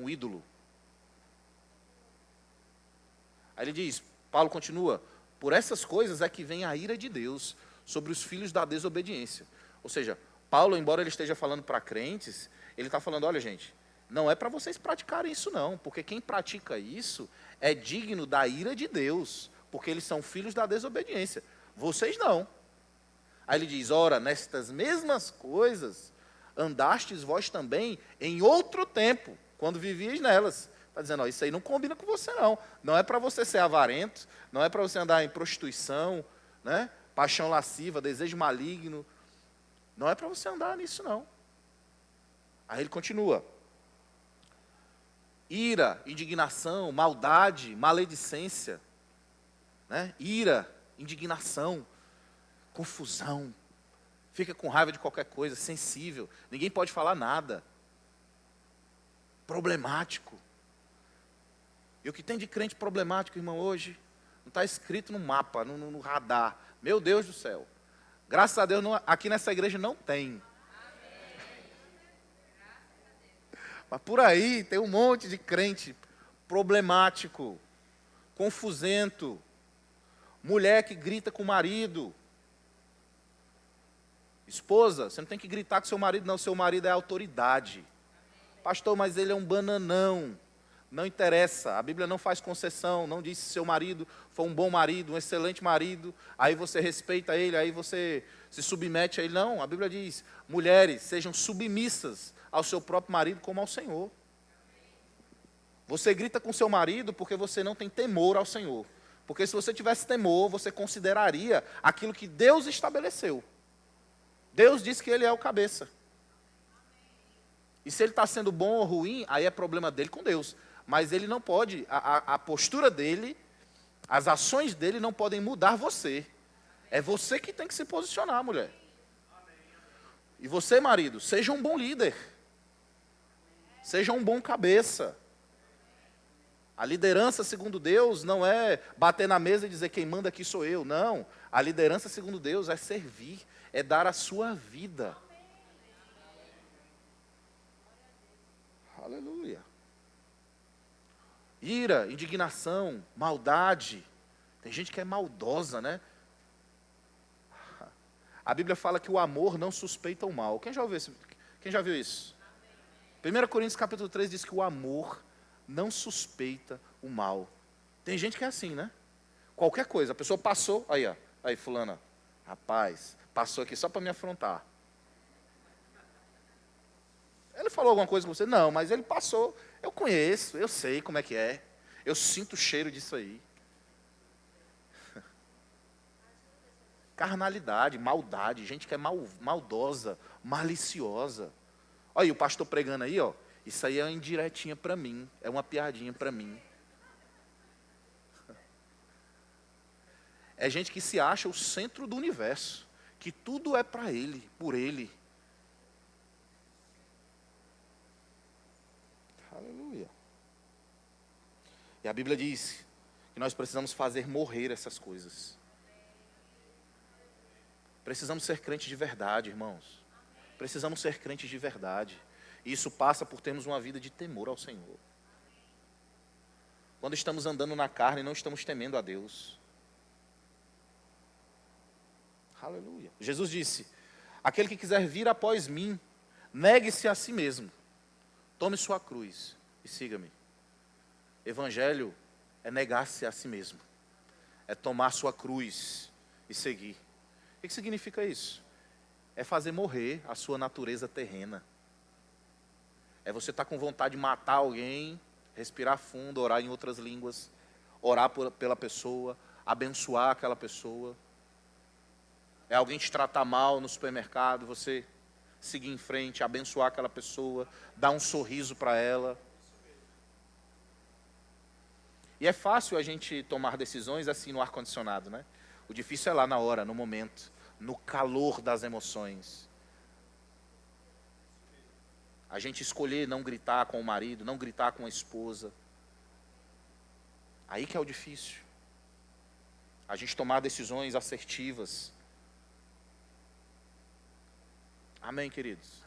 Speaker 3: um ídolo. Aí ele diz, Paulo continua, por essas coisas é que vem a ira de Deus sobre os filhos da desobediência. Ou seja, Paulo, embora ele esteja falando para crentes, ele está falando, olha gente, não é para vocês praticarem isso não, porque quem pratica isso é digno da ira de Deus, porque eles são filhos da desobediência. Vocês não. Aí ele diz, ora, nestas mesmas coisas, andastes vós também em outro tempo, quando vivíeis nelas. Está dizendo, ó, isso aí não combina com você não. Não é para você ser avarento, não é para você andar em prostituição, né? Paixão lasciva, desejo maligno. Não é para você andar nisso não. Aí ele continua. Ira, indignação, maldade, maledicência, né? Ira, indignação, confusão. Fica com raiva de qualquer coisa, sensível. Ninguém pode falar nada. Problemático. E o que tem de crente problemático, irmão, hoje, não está escrito no mapa, no radar. Meu Deus do céu. Graças a Deus, aqui nessa igreja não tem. Mas por aí tem um monte de crente problemático, confusento, mulher que grita com o marido. Esposa, você não tem que gritar com seu marido, não. Seu marido é autoridade. Pastor, mas ele é um bananão. Não interessa, a Bíblia não faz concessão, não diz se seu marido foi um bom marido, um excelente marido, aí você respeita ele, aí você se submete a ele. Não, a Bíblia diz, mulheres, sejam submissas ao seu próprio marido como ao Senhor. Você grita com seu marido porque você não tem temor ao Senhor. Porque se você tivesse temor, você consideraria aquilo que Deus estabeleceu. Deus disse que ele é o cabeça. E se ele está sendo bom ou ruim, aí é problema dele com Deus. Mas ele não pode, a postura dele, as ações dele não podem mudar você. É você que tem que se posicionar, mulher. E você, marido, seja um bom líder. Seja um bom cabeça. A liderança, segundo Deus, não é bater na mesa e dizer quem manda aqui sou eu. Não. A liderança, segundo Deus, é servir, é dar a sua vida. Aleluia. Ira, indignação, maldade. Tem gente que é maldosa, né? A Bíblia fala que o amor não suspeita o mal. Quem já ouviu isso? Quem já viu isso? 1 Coríntios capítulo 3 diz que o amor não suspeita o mal. Tem gente que é assim, né? Qualquer coisa, a pessoa passou, aí, ó, aí fulana, rapaz, passou aqui só para me afrontar. Ele falou alguma coisa com você? Não, mas ele passou. Eu conheço, eu sei como é que é. Eu sinto o cheiro disso aí. Carnalidade, maldade, gente que é maldosa, maliciosa. Olha aí o pastor pregando aí, ó. Isso aí é uma indiretinha para mim, é uma piadinha para mim. É gente que se acha o centro do universo, que tudo é para ele, por ele. Aleluia. E a Bíblia diz que nós precisamos fazer morrer essas coisas. Precisamos ser crentes de verdade, irmãos. Precisamos ser crentes de verdade. E isso passa por termos uma vida de temor ao Senhor. Quando estamos andando na carne, não estamos temendo a Deus. Aleluia. Jesus disse, aquele que quiser vir após mim, negue-se a si mesmo. Tome sua cruz e siga-me. Evangelho é negar-se a si mesmo. É tomar sua cruz e seguir. O que significa isso? É fazer morrer a sua natureza terrena. É você estar com vontade de matar alguém, respirar fundo, orar em outras línguas, orar pela pessoa, abençoar aquela pessoa. É alguém te tratar mal no supermercado, você seguir em frente, abençoar aquela pessoa, dar um sorriso para ela. E é fácil a gente tomar decisões assim no ar-condicionado, né? O difícil é lá na hora, no momento, no calor das emoções. A gente escolher não gritar com o marido, não gritar com a esposa. Aí que é o difícil. A gente tomar decisões assertivas. Amém, queridos?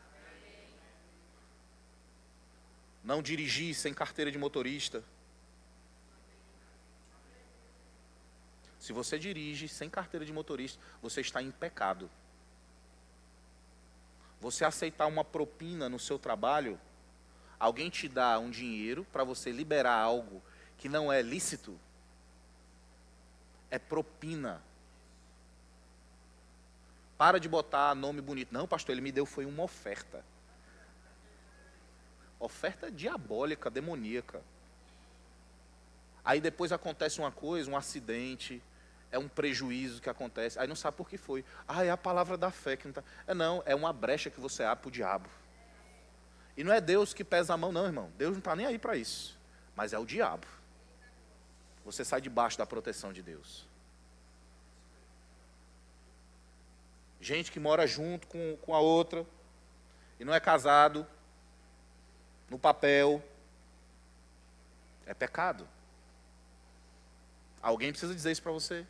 Speaker 3: não dirigir sem carteira de motorista. Se você dirige sem carteira de motorista, você está em pecado. Você aceitar uma propina no seu trabalho, alguém te dá um dinheiro para você liberar algo que não é lícito, é propina. Para de botar nome bonito. Não, pastor, ele me deu foi uma oferta. Oferta diabólica, demoníaca. Aí depois acontece uma coisa, um acidente, é um prejuízo que acontece, aí não sabe por que foi. É a palavra da fé que não está. Não, é uma brecha que você abre para o diabo. E não é Deus que pesa a mão, não, irmão. Deus não está nem aí para isso. Mas é o diabo. Você sai debaixo da proteção de Deus. Gente que mora junto com a outra e não é casado, no papel, é pecado. Alguém precisa dizer isso para você.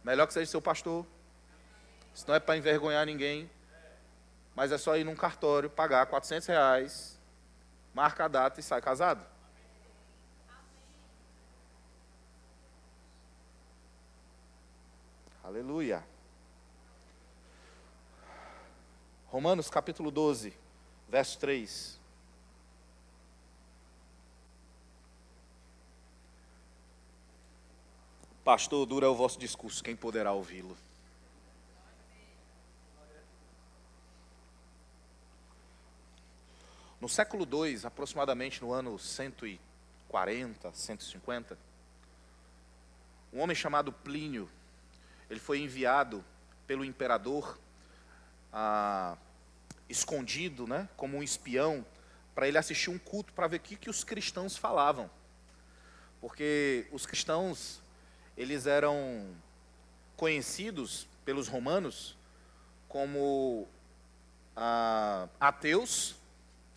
Speaker 3: Melhor que seja seu pastor. Isso não é para envergonhar ninguém. Mas é só ir num cartório, pagar R$400, marca a data e sai casado. Aleluia. Romanos capítulo 12, verso 3. Pastor, dura é o vosso discurso, quem poderá ouvi-lo? No século II, aproximadamente no ano 140, 150, um homem chamado Plínio, ele foi enviado pelo imperador, escondido, né, como um espião, para ele assistir um culto para ver o que os cristãos falavam. Porque os cristãos, eles eram conhecidos pelos romanos como ateus.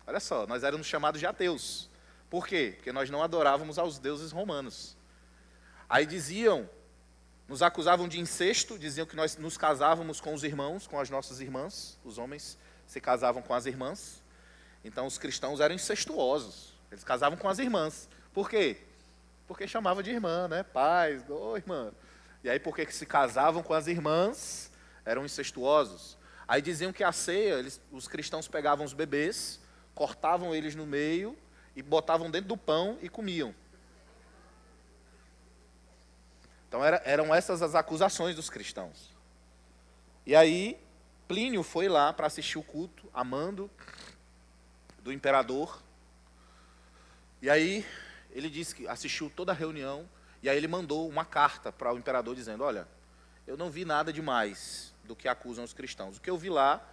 Speaker 3: Olha só, nós éramos chamados de ateus. Por quê? Porque nós não adorávamos aos deuses romanos. Aí diziam, nos acusavam de incesto, diziam que nós nos casávamos com os irmãos, com as nossas irmãs. Os homens se casavam com as irmãs. Então os cristãos eram incestuosos. Eles casavam com as irmãs. Por quê? Porque chamava de irmã, né? Paz, irmã. E aí, porque se casavam com as irmãs, eram incestuosos. Aí diziam que a ceia, os cristãos pegavam os bebês, cortavam eles no meio e botavam dentro do pão e comiam. Então eram essas as acusações dos cristãos. E aí, Plínio foi lá para assistir o culto, a mando do imperador. E aí, ele disse que assistiu toda a reunião, e aí ele mandou uma carta para o imperador dizendo, olha, eu não vi nada demais do que acusam os cristãos. O que eu vi lá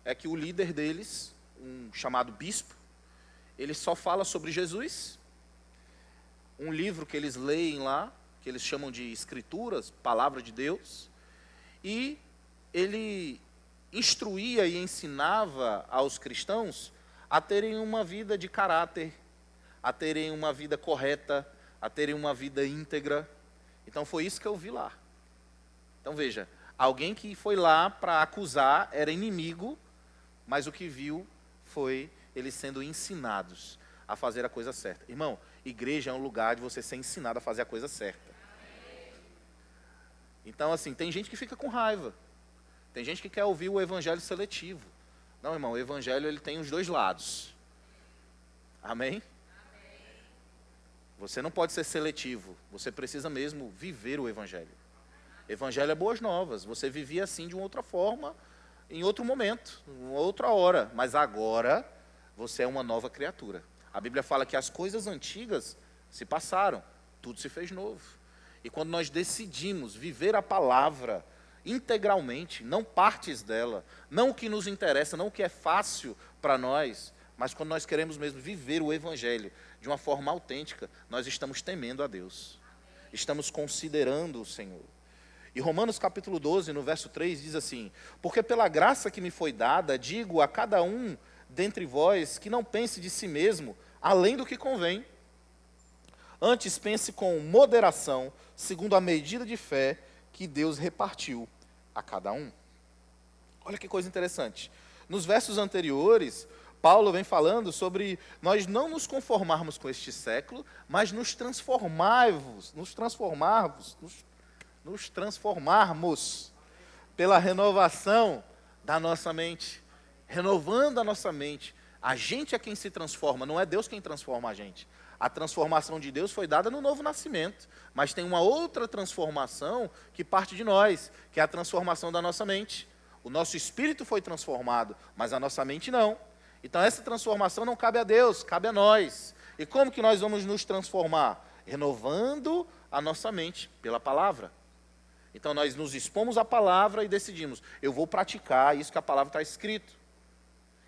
Speaker 3: é que o líder deles, um chamado bispo, ele só fala sobre Jesus, um livro que eles leem lá, que eles chamam de escrituras, palavra de Deus, e ele instruía e ensinava aos cristãos a terem uma vida de caráter, a terem uma vida correta, a terem uma vida íntegra. Então foi isso que eu vi lá. Então veja, alguém que foi lá para acusar era inimigo, mas o que viu foi eles sendo ensinados a fazer a coisa certa. Irmão, igreja é um lugar de você ser ensinado a fazer a coisa certa. Então assim, tem gente que fica com raiva. Tem gente que quer ouvir o evangelho seletivo. Não, irmão, o evangelho ele tem os dois lados. Amém? Você não pode ser seletivo, você precisa mesmo viver o evangelho. Evangelho é boas novas, você vivia assim de uma outra forma, em outro momento, em outra hora, mas agora você é uma nova criatura. A Bíblia fala que as coisas antigas se passaram, tudo se fez novo. E quando nós decidimos viver a palavra integralmente, não partes dela, não o que nos interessa, não o que é fácil para nós, mas quando nós queremos mesmo viver o evangelho de uma forma autêntica, nós estamos temendo a Deus. Estamos considerando o Senhor. E Romanos capítulo 12, no verso 3, diz assim, porque pela graça que me foi dada, digo a cada um dentre vós que não pense de si mesmo, além do que convém. Antes pense com moderação, segundo a medida de fé que Deus repartiu a cada um. Olha que coisa interessante. Nos versos anteriores, Paulo vem falando sobre nós não nos conformarmos com este século, mas nos transformarmos pela renovação da nossa mente, renovando a nossa mente. A gente é quem se transforma, não é Deus quem transforma a gente. A transformação de Deus foi dada no novo nascimento, mas tem uma outra transformação que parte de nós, que é a transformação da nossa mente. O nosso espírito foi transformado, mas a nossa mente não. Então essa transformação não cabe a Deus, cabe a nós. E como que nós vamos nos transformar? Renovando a nossa mente pela palavra. Então nós nos expomos à palavra e decidimos, eu vou praticar isso que a palavra está escrito.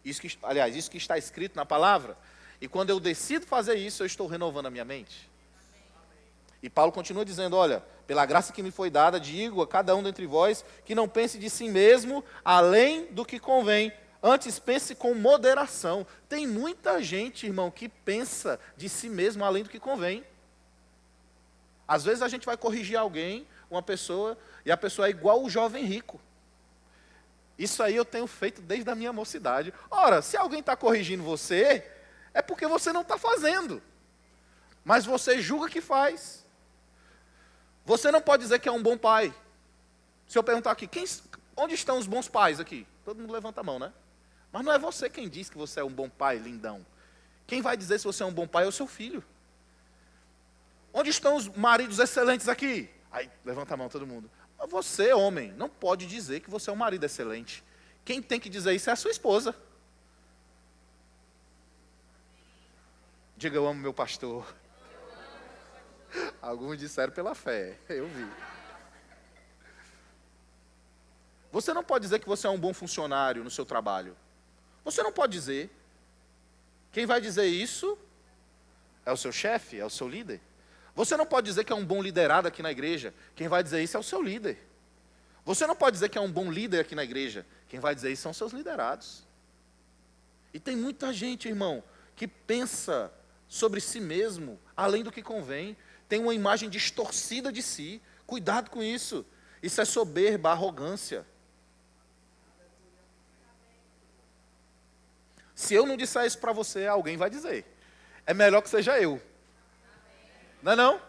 Speaker 3: Isso que está escrito na palavra. E quando eu decido fazer isso, eu estou renovando a minha mente. E Paulo continua dizendo, olha, pela graça que me foi dada, digo a cada um dentre vós, que não pense de si mesmo além do que convém, antes pense com moderação. Tem muita gente, irmão, que pensa de si mesmo além do que convém. Às vezes a gente vai corrigir alguém, uma pessoa, e a pessoa é igual o jovem rico. Isso aí eu tenho feito desde a minha mocidade. Ora, se alguém está corrigindo você, é porque você não está fazendo. Mas você julga que faz. Você não pode dizer que é um bom pai. Se eu perguntar aqui, onde estão os bons pais aqui? Todo mundo levanta a mão, né? Mas não é você quem diz que você é um bom pai, lindão. Quem vai dizer se você é um bom pai é o seu filho. Onde estão os maridos excelentes aqui? Aí, levanta a mão todo mundo. Mas você, homem, não pode dizer que você é um marido excelente. Quem tem que dizer isso é a sua esposa. Diga, eu amo meu pastor. Alguns disseram pela fé, eu vi. Você não pode dizer que você é um bom funcionário no seu trabalho. Você não pode dizer. Quem vai dizer isso é o seu chefe, é o seu líder. Você não pode dizer que é um bom liderado aqui na igreja. Quem vai dizer isso é o seu líder. Você não pode dizer que é um bom líder aqui na igreja. Quem vai dizer isso são os seus liderados. E tem muita gente, irmão, que pensa sobre si mesmo além do que convém. Tem uma imagem distorcida de si. Cuidado com isso. Isso é soberba, arrogância. Se eu não disser isso para você, alguém vai dizer. É melhor que seja eu. Não é não?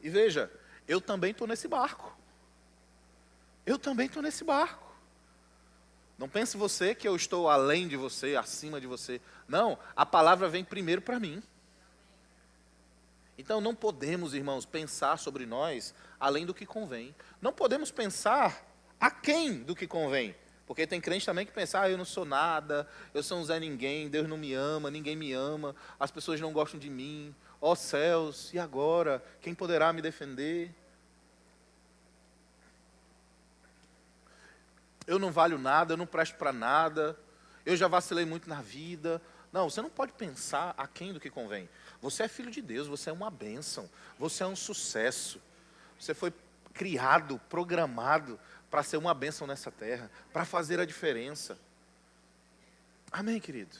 Speaker 3: E veja, eu também estou nesse barco. Eu também estou nesse barco. Não pense você que eu estou além de você, acima de você. Não, a palavra vem primeiro para mim. Então não podemos, irmãos, pensar sobre nós além do que convém. Não podemos pensar aquém do que convém. Porque tem crente também que pensa, eu não sou nada, eu sou um Zé Ninguém, Deus não me ama, ninguém me ama, as pessoas não gostam de mim. Ó céus, e agora? Quem poderá me defender? Eu não valho nada, eu não presto para nada, eu já vacilei muito na vida. Não, você não pode pensar aquém do que convém. Você é filho de Deus, você é uma bênção, você é um sucesso. Você foi criado, programado para ser uma bênção nessa terra, para fazer a diferença. Amém, querido?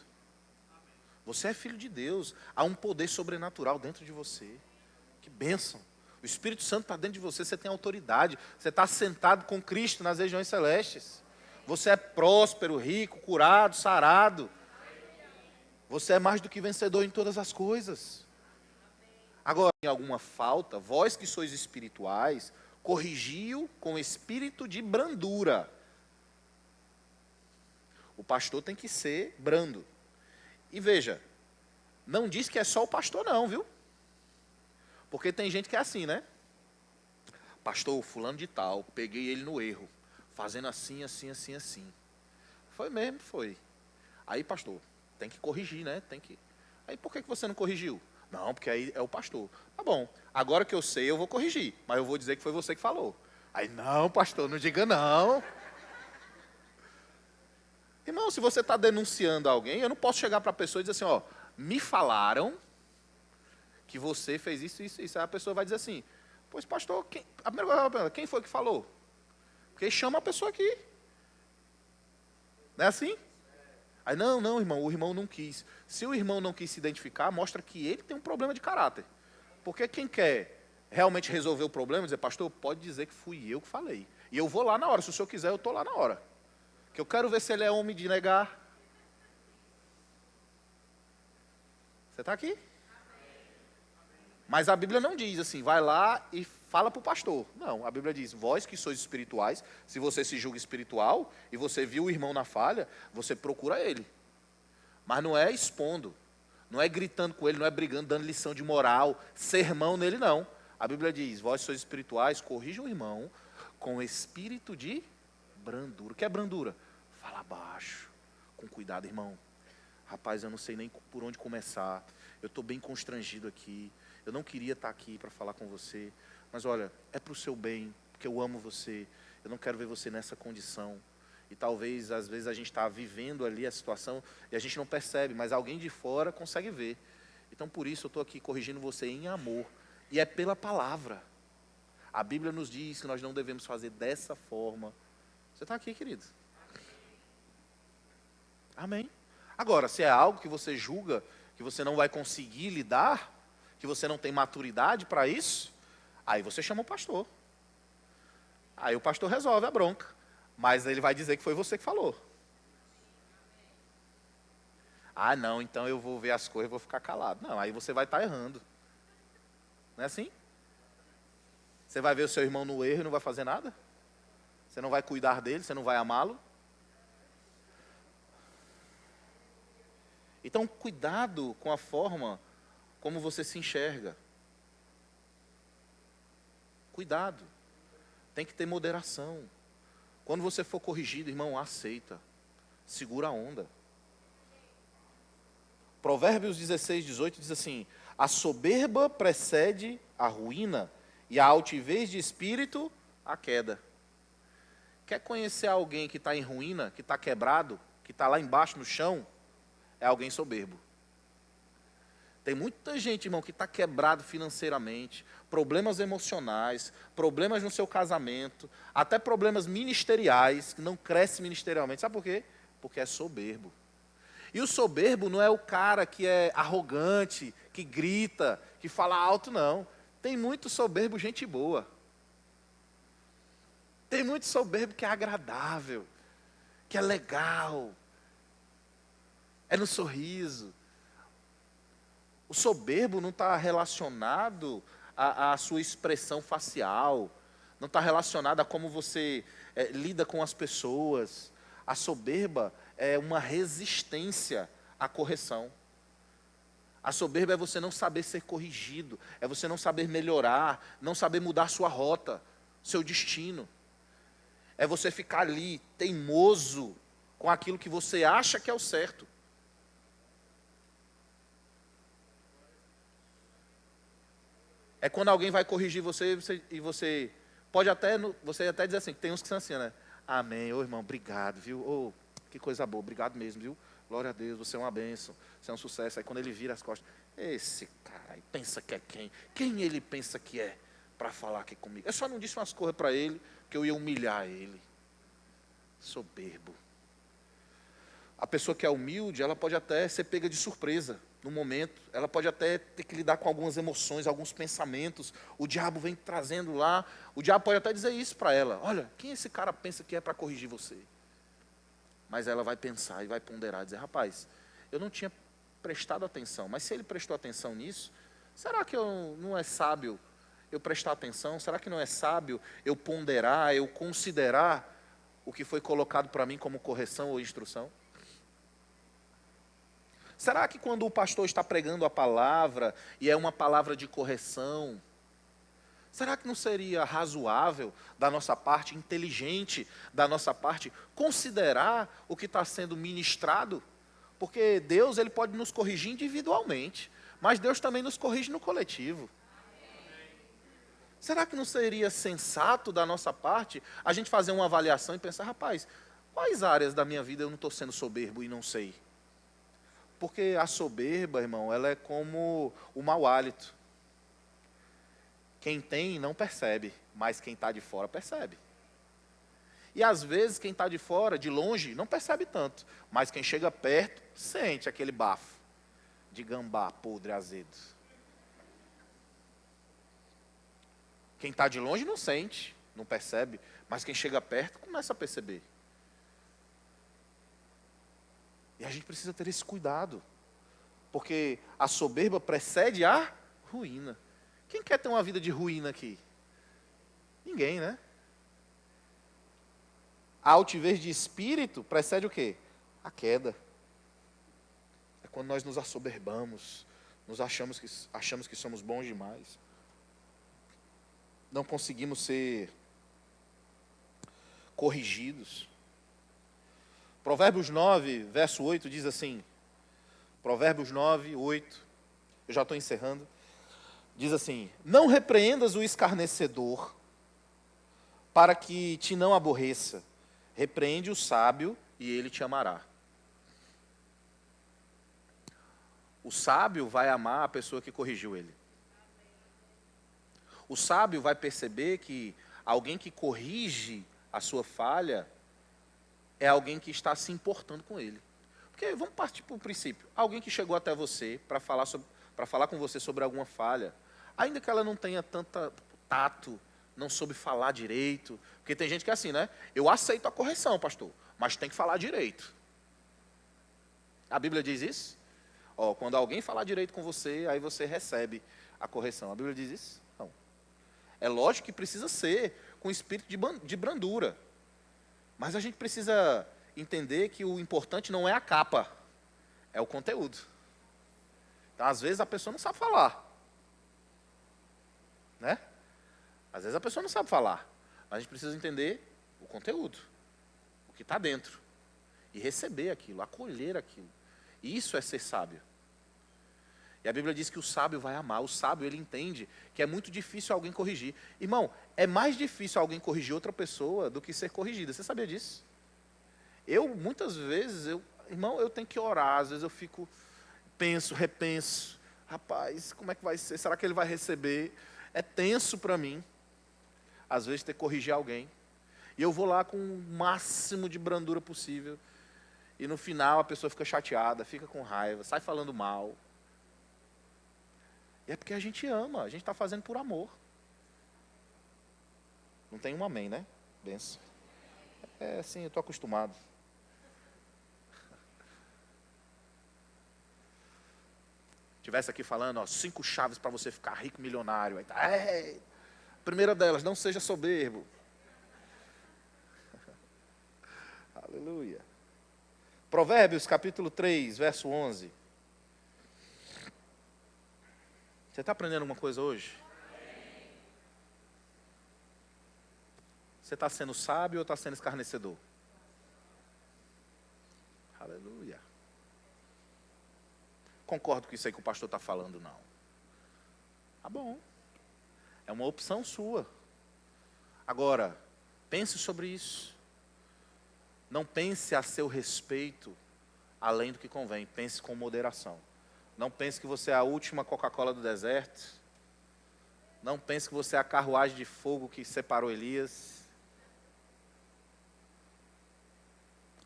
Speaker 3: Você é filho de Deus, há um poder sobrenatural dentro de você. Que bênção. O Espírito Santo está dentro de você, você tem autoridade, você está sentado com Cristo nas regiões celestes. Você é próspero, rico, curado, sarado. Você é mais do que vencedor em todas as coisas. Agora, em alguma falta, vós que sois espirituais, corrigiu com espírito de brandura. O pastor tem que ser brando. E veja, não diz que é só o pastor não, viu? Porque tem gente que é assim, né? Pastor, fulano de tal, peguei ele no erro, fazendo assim, assim, assim, assim. Foi mesmo, foi. Aí, pastor, tem que corrigir, né? Tem que. Aí, por que você não corrigiu? Não, porque aí é o pastor. Tá bom, agora que eu sei, eu vou corrigir, mas eu vou dizer que foi você que falou. Aí, não, pastor, não diga não. Irmão, se você está denunciando alguém, eu não posso chegar para a pessoa e dizer assim, ó, me falaram que você fez isso, isso, isso. Aí a pessoa vai dizer assim, pois pastor, a primeira coisa, quem foi que falou? Porque chama a pessoa aqui. Não é assim? Aí, não, irmão, o irmão não quis. Se o irmão não quis se identificar, mostra que ele tem um problema de caráter. Porque quem quer realmente resolver o problema, dizer, pastor, pode dizer que fui eu que falei. E eu vou lá na hora, se o senhor quiser, eu estou lá na hora. Que eu quero ver se ele é homem de negar. Você está aqui? Mas a Bíblia não diz assim, vai lá e fala para o pastor. Não, a Bíblia diz, vós que sois espirituais, se você se julga espiritual e você viu o irmão na falha, você procura ele. Mas não é expondo, não é gritando com ele, não é brigando, dando lição de moral, sermão nele, não. A Bíblia diz, vós sois espirituais, corrijam o irmão com espírito de brandura. O que é brandura? Fala baixo, com cuidado, irmão. Rapaz, eu não sei nem por onde começar, eu estou bem constrangido aqui. Eu não queria estar aqui para falar com você, mas olha, é para o seu bem, porque eu amo você, eu não quero ver você nessa condição. E talvez, às vezes, a gente está vivendo ali a situação e a gente não percebe, mas alguém de fora consegue ver. Então, por isso, eu estou aqui corrigindo você em amor. E é pela palavra. A Bíblia nos diz que nós não devemos fazer dessa forma. Você está aqui, querido? Amém. Agora, se é algo que você julga que você não vai conseguir lidar, que você não tem maturidade para isso, aí você chama o pastor. Aí o pastor resolve a bronca. Mas ele vai dizer que foi você que falou. Ah, não, então eu vou ver as coisas e vou ficar calado. Não, aí você vai estar errando. Não é assim? Você vai ver o seu irmão no erro e não vai fazer nada? Você não vai cuidar dele, você não vai amá-lo? Então, cuidado com a forma como você se enxerga. Cuidado. Tem que ter moderação. Quando você for corrigido, irmão, aceita. Segura a onda. Provérbios 16, 18 diz assim, a soberba precede a ruína e a altivez de espírito, a queda. Quer conhecer alguém que está em ruína, que está quebrado, que está lá embaixo no chão? É alguém soberbo. Tem muita gente, irmão, que está quebrado financeiramente, problemas emocionais, problemas no seu casamento, até problemas ministeriais, que não cresce ministerialmente. Sabe por quê? Porque é soberbo. E o soberbo não é o cara que é arrogante, que grita, que fala alto, não. Tem muito soberbo, gente boa. Tem muito soberbo que é agradável, que é legal, é no sorriso. O soberbo não está relacionado à sua expressão facial, não está relacionado a como você lida com as pessoas. A soberba é uma resistência à correção. A soberba é você não saber ser corrigido, é você não saber melhorar, não saber mudar sua rota, seu destino. É você ficar ali teimoso com aquilo que você acha que é o certo. É quando alguém vai corrigir você e você pode até, você até dizer assim, tem uns que são assim, né? Amém, ô irmão, obrigado, viu? Ô, que coisa boa, obrigado mesmo, viu? Glória a Deus, você é uma bênção, você é um sucesso. Aí quando ele vira as costas, esse cara aí pensa que é quem? Quem ele pensa que é para falar aqui comigo? Eu só não disse umas coisas para ele, que eu ia humilhar ele. Soberbo. A pessoa que é humilde, ela pode até ser pega de surpresa no momento, ela pode até ter que lidar com algumas emoções, alguns pensamentos, o diabo vem trazendo lá, o diabo pode até dizer isso para ela, olha, quem esse cara pensa que é para corrigir você? Mas ela vai pensar e vai ponderar, dizer, rapaz, eu não tinha prestado atenção, mas se ele prestou atenção nisso, será que não é sábio eu prestar atenção? Será que não é sábio eu ponderar, eu considerar o que foi colocado para mim como correção ou instrução? Será que quando o pastor está pregando a palavra, e é uma palavra de correção, será que não seria razoável da nossa parte, inteligente da nossa parte, considerar o que está sendo ministrado? Porque Deus, Ele pode nos corrigir individualmente, mas Deus também nos corrige no coletivo. Será que não seria sensato da nossa parte a gente fazer uma avaliação e pensar, rapaz, quais áreas da minha vida eu não estou sendo soberbo e não sei? Porque a soberba, irmão, ela é como o mau hálito. Quem tem não percebe, mas quem está de fora percebe. E às vezes quem está de fora, de longe, não percebe tanto, mas quem chega perto sente aquele bafo de gambá podre azedo. Quem está de longe não sente, não percebe, mas quem chega perto começa a perceber. E a gente precisa ter esse cuidado, porque a soberba precede a ruína. Quem quer ter uma vida de ruína aqui? Ninguém, né? A altivez de espírito precede o quê? A queda. É quando nós nos assoberbamos, nos achamos que somos bons demais. Não conseguimos ser corrigidos. Provérbios 9, verso 8 diz assim, Provérbios 9, 8, eu já estou encerrando, diz assim, não repreendas o escarnecedor, para que te não aborreça, repreende o sábio e ele te amará. O sábio vai amar a pessoa que corrigiu ele. O sábio vai perceber que alguém que corrige a sua falha é alguém que está se importando com ele. Porque vamos partir para o princípio. Alguém que chegou até você para falar com você sobre alguma falha, ainda que ela não tenha tanto tato, não soube falar direito. Porque tem gente que é assim, né? Eu aceito a correção, pastor, mas tem que falar direito. A Bíblia diz isso? Ó, quando alguém falar direito com você, aí você recebe a correção. A Bíblia diz isso? Não. É lógico que precisa ser com espírito de brandura. Mas a gente precisa entender que o importante não é a capa, é o conteúdo. Então, às vezes, a pessoa não sabe falar. Né? Às vezes a pessoa não sabe falar. Mas a gente precisa entender o conteúdo, o que está dentro. E receber aquilo, acolher aquilo. Isso é ser sábio. E a Bíblia diz que o sábio vai amar. O sábio, ele entende que é muito difícil alguém corrigir. Irmão, é mais difícil alguém corrigir outra pessoa do que ser corrigida. Você sabia disso? Muitas vezes, irmão, eu tenho que orar. Às vezes eu fico, repenso. Rapaz, como é que vai ser? Será que ele vai receber? É tenso para mim, às vezes, ter que corrigir alguém. E eu vou lá com o máximo de brandura possível. E no final a pessoa fica chateada, fica com raiva, sai falando mal. E é porque a gente ama, a gente está fazendo por amor. Não tem um amém, né? Benção. É assim, eu estou acostumado. Tivesse aqui falando, ó, 5 chaves para você ficar rico, milionário. Aí tá, primeira delas, não seja soberbo. Aleluia. Provérbios, capítulo 3, verso 11. Você está aprendendo alguma coisa hoje? Você está sendo sábio ou está sendo escarnecedor? Aleluia. Concordo com isso aí que o pastor está falando, não. Tá bom. É uma opção sua. Agora, pense sobre isso. Não pense a seu respeito além do que convém. Pense com moderação. Não pense que você é a última Coca-Cola do deserto. Não pense que você é a carruagem de fogo que separou Elias.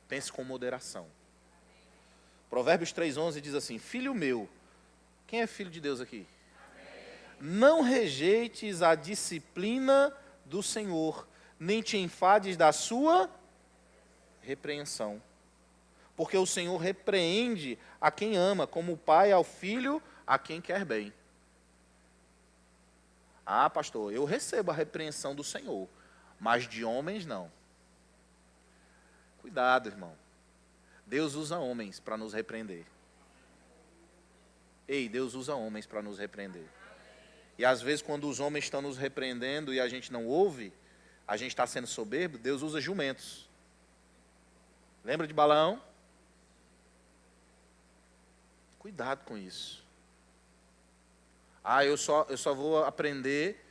Speaker 3: Pense com moderação. Provérbios 3,11 diz assim, filho meu, quem é filho de Deus aqui? Não rejeites a disciplina do Senhor, nem te enfades da sua repreensão. Porque o Senhor repreende a quem ama, como o pai ao filho, a quem quer bem. Ah, pastor, eu recebo a repreensão do Senhor, mas de homens não. Cuidado, irmão. Deus usa homens para nos repreender. Ei, Deus usa homens para nos repreender. E às vezes quando os homens estão nos repreendendo e a gente não ouve, a gente está sendo soberbo, Deus usa jumentos. Lembra de Balaão? Cuidado com isso. Ah, eu só vou aprender,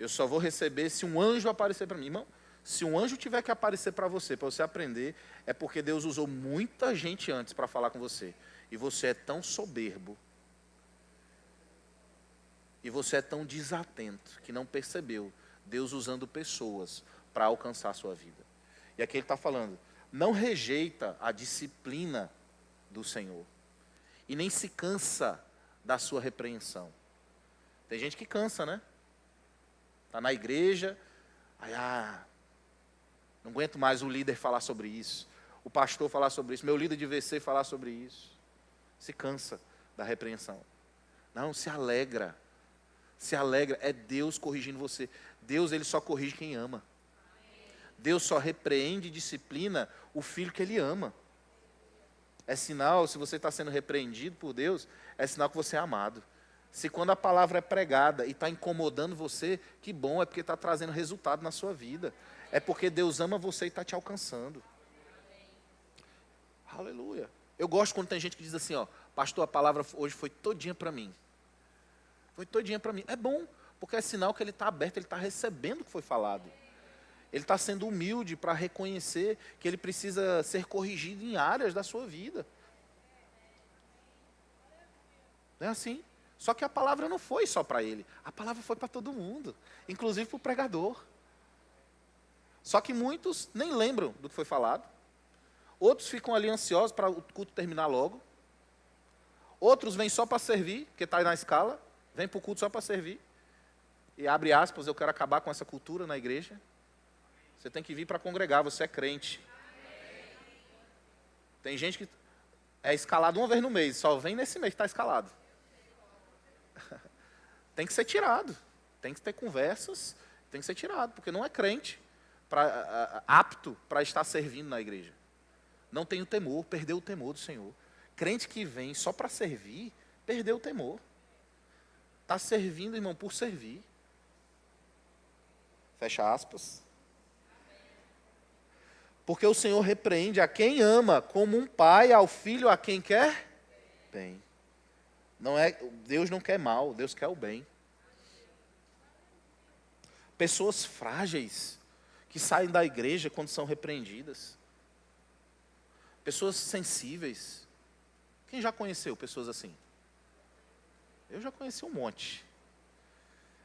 Speaker 3: eu só vou receber se um anjo aparecer para mim. Irmão, se um anjo tiver que aparecer para você aprender, é porque Deus usou muita gente antes para falar com você. E você é tão soberbo. E você é tão desatento que não percebeu Deus usando pessoas para alcançar a sua vida. E aqui ele está falando, não rejeita a disciplina do Senhor. E nem se cansa da sua repreensão. Tem gente que cansa, né? Está na igreja, aí, não aguento mais o líder falar sobre isso, o pastor falar sobre isso, meu líder de VC falar sobre isso. Se cansa da repreensão. Não, se alegra. Se alegra, é Deus corrigindo você. Deus, ele só corrige quem ama. Deus só repreende e disciplina o filho que ele ama. É sinal, se você está sendo repreendido por Deus, é sinal que você é amado. Se quando a palavra é pregada e está incomodando você, que bom, é porque está trazendo resultado na sua vida. É porque Deus ama você e está te alcançando. Aleluia. Eu gosto quando tem gente que diz assim, pastor, a palavra hoje foi todinha para mim. Foi todinha para mim. É bom, porque é sinal que ele está aberto, ele está recebendo o que foi falado. Ele está sendo humilde para reconhecer que ele precisa ser corrigido em áreas da sua vida. Não é assim? Só que a palavra não foi só para ele. A palavra foi para todo mundo, inclusive para o pregador. Só que muitos nem lembram do que foi falado. Outros ficam ali ansiosos para o culto terminar logo. Outros vêm só para servir, porque está aí na escala. Vem para o culto só para servir. E abre aspas, eu quero acabar com essa cultura na igreja. Você tem que vir para congregar, você é crente. Tem gente que é escalado uma vez no mês, só vem nesse mês que está escalado. Tem que ser tirado. Tem que ter conversas, tem que ser tirado, porque não é crente apto para estar servindo na igreja. Não tem o temor, perdeu o temor do Senhor. Crente que vem só para servir, perdeu o temor. Está servindo, irmão, por servir. Fecha aspas. Porque o Senhor repreende a quem ama, como um pai ao filho a quem quer bem. Deus não quer mal, Deus quer o bem. Pessoas frágeis que saem da igreja quando são repreendidas. Pessoas sensíveis. Quem já conheceu pessoas assim? Eu já conheci um monte.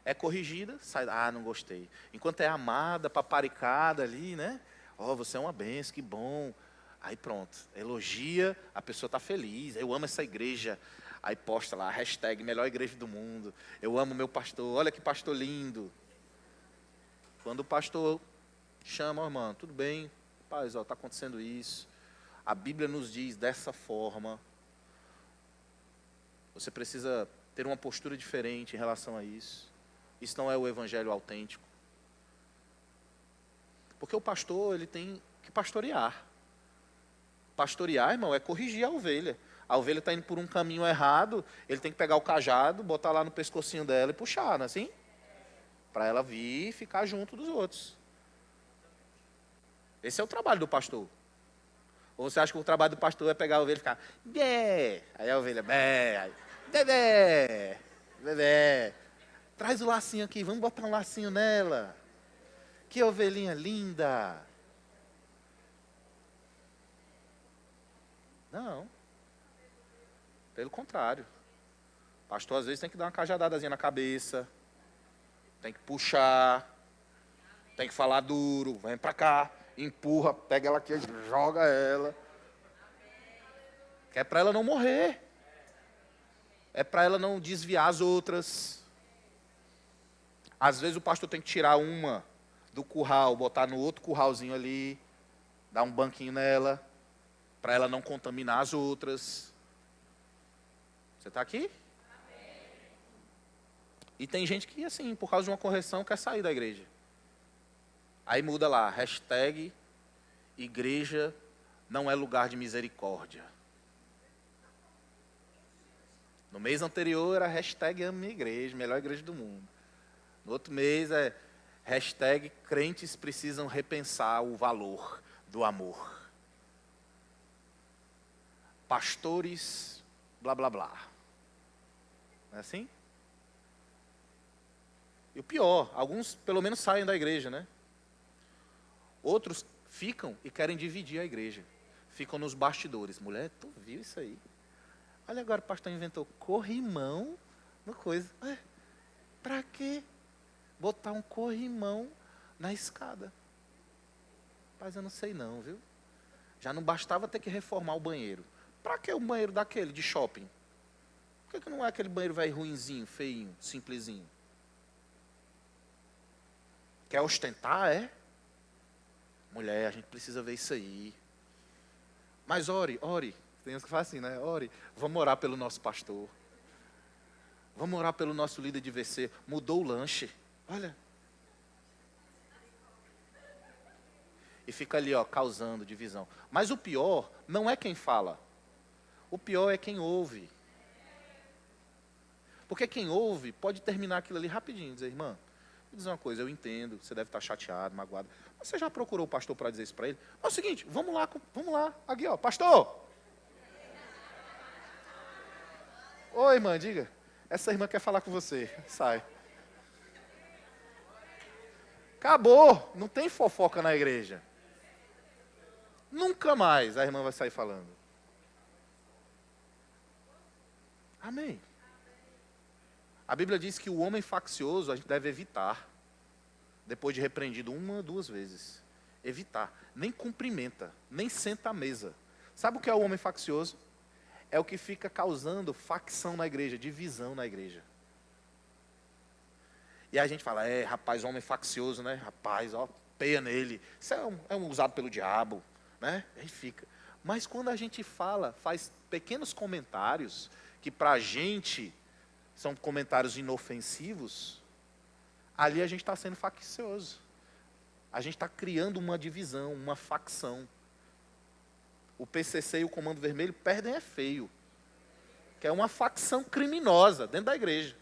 Speaker 3: É corrigida, sai, não gostei. Enquanto é amada, paparicada ali, né? Você é uma benção, que bom. Aí pronto, elogia, a pessoa está feliz. Eu amo essa igreja. Aí posta lá, hashtag melhor igreja do mundo. Eu amo meu pastor, olha que pastor lindo. Quando o pastor chama, irmão, tudo bem, rapaz, está acontecendo isso. A Bíblia nos diz dessa forma. Você precisa ter uma postura diferente em relação a isso. Isso não é o evangelho autêntico. Porque o pastor, ele tem que pastorear. Pastorear, irmão, é corrigir a ovelha. A ovelha está indo por um caminho errado, ele tem que pegar o cajado, botar lá no pescocinho dela e puxar, não é assim? Para ela vir e ficar junto dos outros. Esse é o trabalho do pastor. Ou você acha que o trabalho do pastor é pegar a ovelha e ficar bé, aí a ovelha bé, bebê, bebê, traz o lacinho aqui, vamos botar um lacinho nela. Que ovelhinha linda. Não. Pelo contrário. O pastor às vezes tem que dar uma cajadadazinha na cabeça, tem que puxar, tem que falar duro, vem pra cá, empurra, pega ela aqui, joga ela. Que é para ela não morrer. É para ela não desviar as outras. Às vezes o pastor tem que tirar uma do curral, botar no outro curralzinho ali, dar um banquinho nela, para ela não contaminar as outras. Você está aqui? E tem gente que, assim, por causa de uma correção, quer sair da igreja. Aí muda lá, hashtag igreja não é lugar de misericórdia. No mês anterior era hashtag ame minha igreja, melhor igreja do mundo. No outro mês é hashtag crentes precisam repensar o valor do amor. Pastores, blá blá blá. Não é assim? E o pior, alguns pelo menos saem da igreja, né? Outros ficam e querem dividir a igreja. Ficam nos bastidores. Mulher, tu viu isso aí? Olha agora, o pastor inventou corrimão no coisa. Para quê? Botar um corrimão na escada. Mas eu não sei não, viu? Já não bastava ter que reformar o banheiro. Para que o banheiro daquele, de shopping? Por que não é aquele banheiro velho ruinzinho, feinho, simplesinho? Quer ostentar, é? Mulher, a gente precisa ver isso aí. Mas ore. Tem uns que fazem assim, né? Ore. Vamos orar pelo nosso pastor. Vamos orar pelo nosso líder de VC. Mudou o lanche. Olha. E fica ali, ó, causando divisão. Mas o pior não é quem fala. O pior é quem ouve. Porque quem ouve pode terminar aquilo ali rapidinho. Dizer, irmã, vou dizer uma coisa, eu entendo, você deve estar chateado, magoado. Mas você já procurou o pastor para dizer isso para ele? É o seguinte, vamos lá. Aqui, ó, pastor. Oi, irmã, diga. Essa irmã quer falar com você. Sai. Acabou. Não tem fofoca na igreja. Nunca mais a irmã vai sair falando. Amém. A Bíblia diz que o homem faccioso a gente deve evitar. Depois de repreendido 1 ou 2 vezes. Evitar. Nem cumprimenta, nem senta à mesa. Sabe o que é o homem faccioso? É o que fica causando facção na igreja, divisão na igreja. E a gente fala, rapaz, homem faccioso, né? Rapaz, ó, peia nele. Isso é um usado pelo diabo, né? Aí fica. Mas quando a gente faz pequenos comentários, que pra gente são comentários inofensivos, ali a gente está sendo faccioso. A gente está criando uma divisão, uma facção. O PCC e o Comando Vermelho perdem é feio. Que é uma facção criminosa dentro da igreja.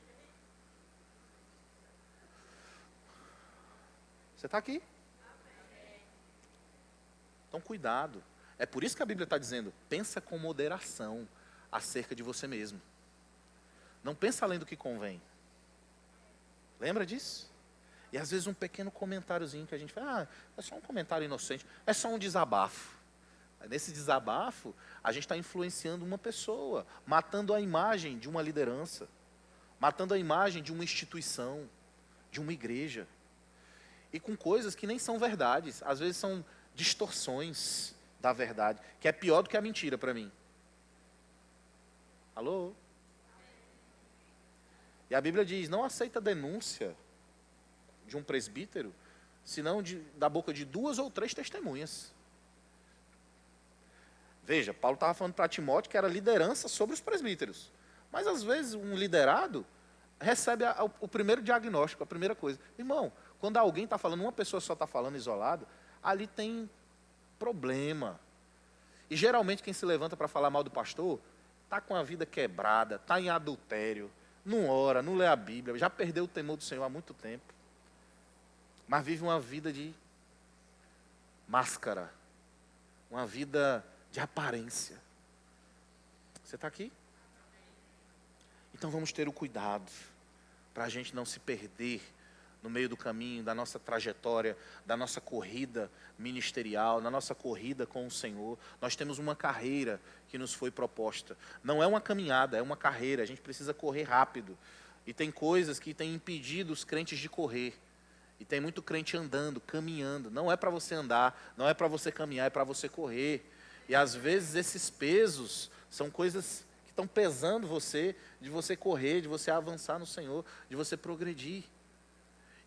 Speaker 3: Você está aqui? Então cuidado. É por isso que a Bíblia está dizendo, pensa com moderação acerca de você mesmo. Não pensa além do que convém. Lembra disso? E às vezes um pequeno comentáriozinho que a gente fala, é só um comentário inocente, é só um desabafo. Nesse desabafo, a gente está influenciando uma pessoa, matando a imagem de uma liderança, matando a imagem de uma instituição, de uma igreja. E com coisas que nem são verdades, às vezes são distorções da verdade, que é pior do que a mentira para mim. Alô? E a Bíblia diz, não aceita denúncia de um presbítero, senão da boca de 2 ou 3 testemunhas. Veja, Paulo estava falando para Timóteo que era liderança sobre os presbíteros. Mas às vezes um liderado recebe o primeiro diagnóstico, a primeira coisa. Irmão, quando alguém está falando, uma pessoa só está falando isolado, ali tem problema. E geralmente quem se levanta para falar mal do pastor, está com a vida quebrada, está em adultério, não ora, não lê a Bíblia, já perdeu o temor do Senhor há muito tempo. Mas vive uma vida de máscara, uma vida de aparência. Você está aqui? Então vamos ter o cuidado para a gente não se perder no meio do caminho, da nossa trajetória, da nossa corrida ministerial, da nossa corrida com o Senhor. Nós temos uma carreira que nos foi proposta. Não é uma caminhada, é uma carreira. A gente precisa correr rápido. E tem coisas que têm impedido os crentes de correr. E tem muito crente andando, caminhando. Não é para você andar, não é para você caminhar, é para você correr. E às vezes esses pesos são coisas que estão pesando você, de você correr, de você avançar no Senhor, de você progredir.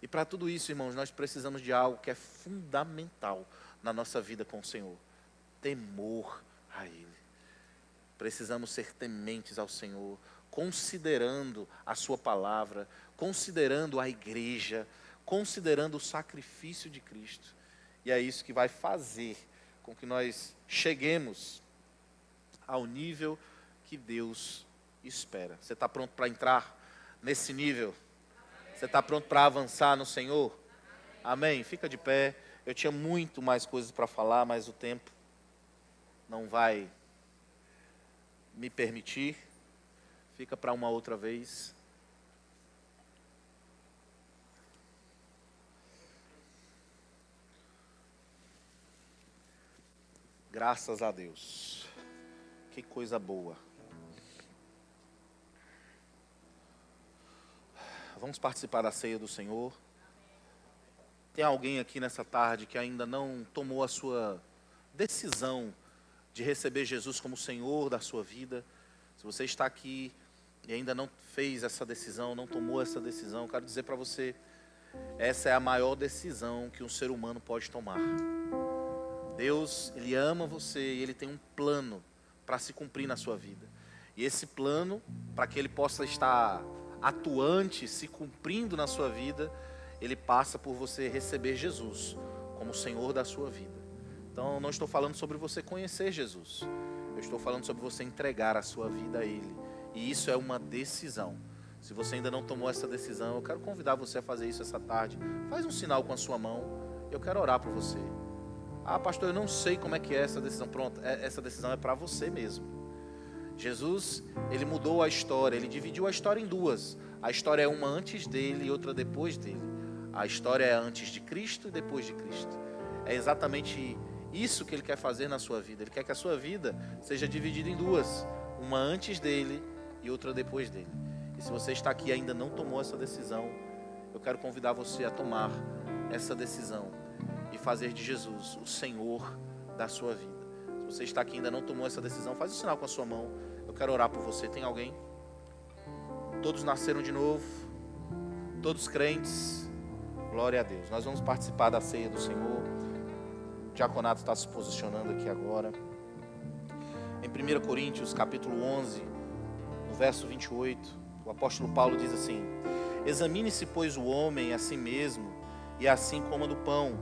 Speaker 3: E para tudo isso, irmãos, nós precisamos de algo que é fundamental na nossa vida com o Senhor. Temor a Ele. Precisamos ser tementes ao Senhor, considerando a sua palavra, considerando a igreja, considerando o sacrifício de Cristo. E é isso que vai fazer com que nós cheguemos ao nível que Deus espera. Você está pronto para entrar nesse nível? Você está pronto para avançar no Senhor? Amém? Fica de pé. Eu tinha muito mais coisas para falar, mas o tempo não vai me permitir. Fica para uma outra vez. Graças a Deus. Que coisa boa. Vamos participar da ceia do Senhor. Tem alguém aqui nessa tarde que ainda não tomou a sua decisão de receber Jesus como Senhor da sua vida? Se você está aqui e ainda não fez essa decisão, não tomou essa decisão, quero dizer para você, essa é a maior decisão que um ser humano pode tomar. Deus, Ele ama você e Ele tem um plano para se cumprir na sua vida. E esse plano, para que Ele possa estar atuante, se cumprindo na sua vida, Ele passa por você receber Jesus como o Senhor da sua vida. Então, eu não estou falando sobre você conhecer Jesus. Eu estou falando sobre você entregar a sua vida a Ele. E isso é uma decisão. Se você ainda não tomou essa decisão, eu quero convidar você a fazer isso essa tarde. Faz um sinal com a sua mão. Eu quero orar por você. Ah, pastor, eu não sei como é que é essa decisão. Pronto, essa decisão é para você mesmo. Jesus, Ele mudou a história. Ele dividiu a história em duas. A história é uma antes dele e outra depois dele. A história é antes de Cristo e depois de Cristo. É exatamente isso que Ele quer fazer na sua vida. Ele quer que a sua vida seja dividida em duas. Uma antes dele e outra depois dele. E se você está aqui e ainda não tomou essa decisão, eu quero convidar você a tomar essa decisão e fazer de Jesus o Senhor da sua vida. Se você está aqui e ainda não tomou essa decisão, faz o sinal com a sua mão. Eu quero orar por você. Tem alguém? Todos nasceram de novo? Todos crentes? Glória a Deus. Nós vamos participar da ceia do Senhor. O diaconato está se posicionando aqui agora. Em 1 Coríntios, capítulo 11, no verso 28, o apóstolo Paulo diz assim: examine-se, pois, o homem a si mesmo, e assim coma do pão,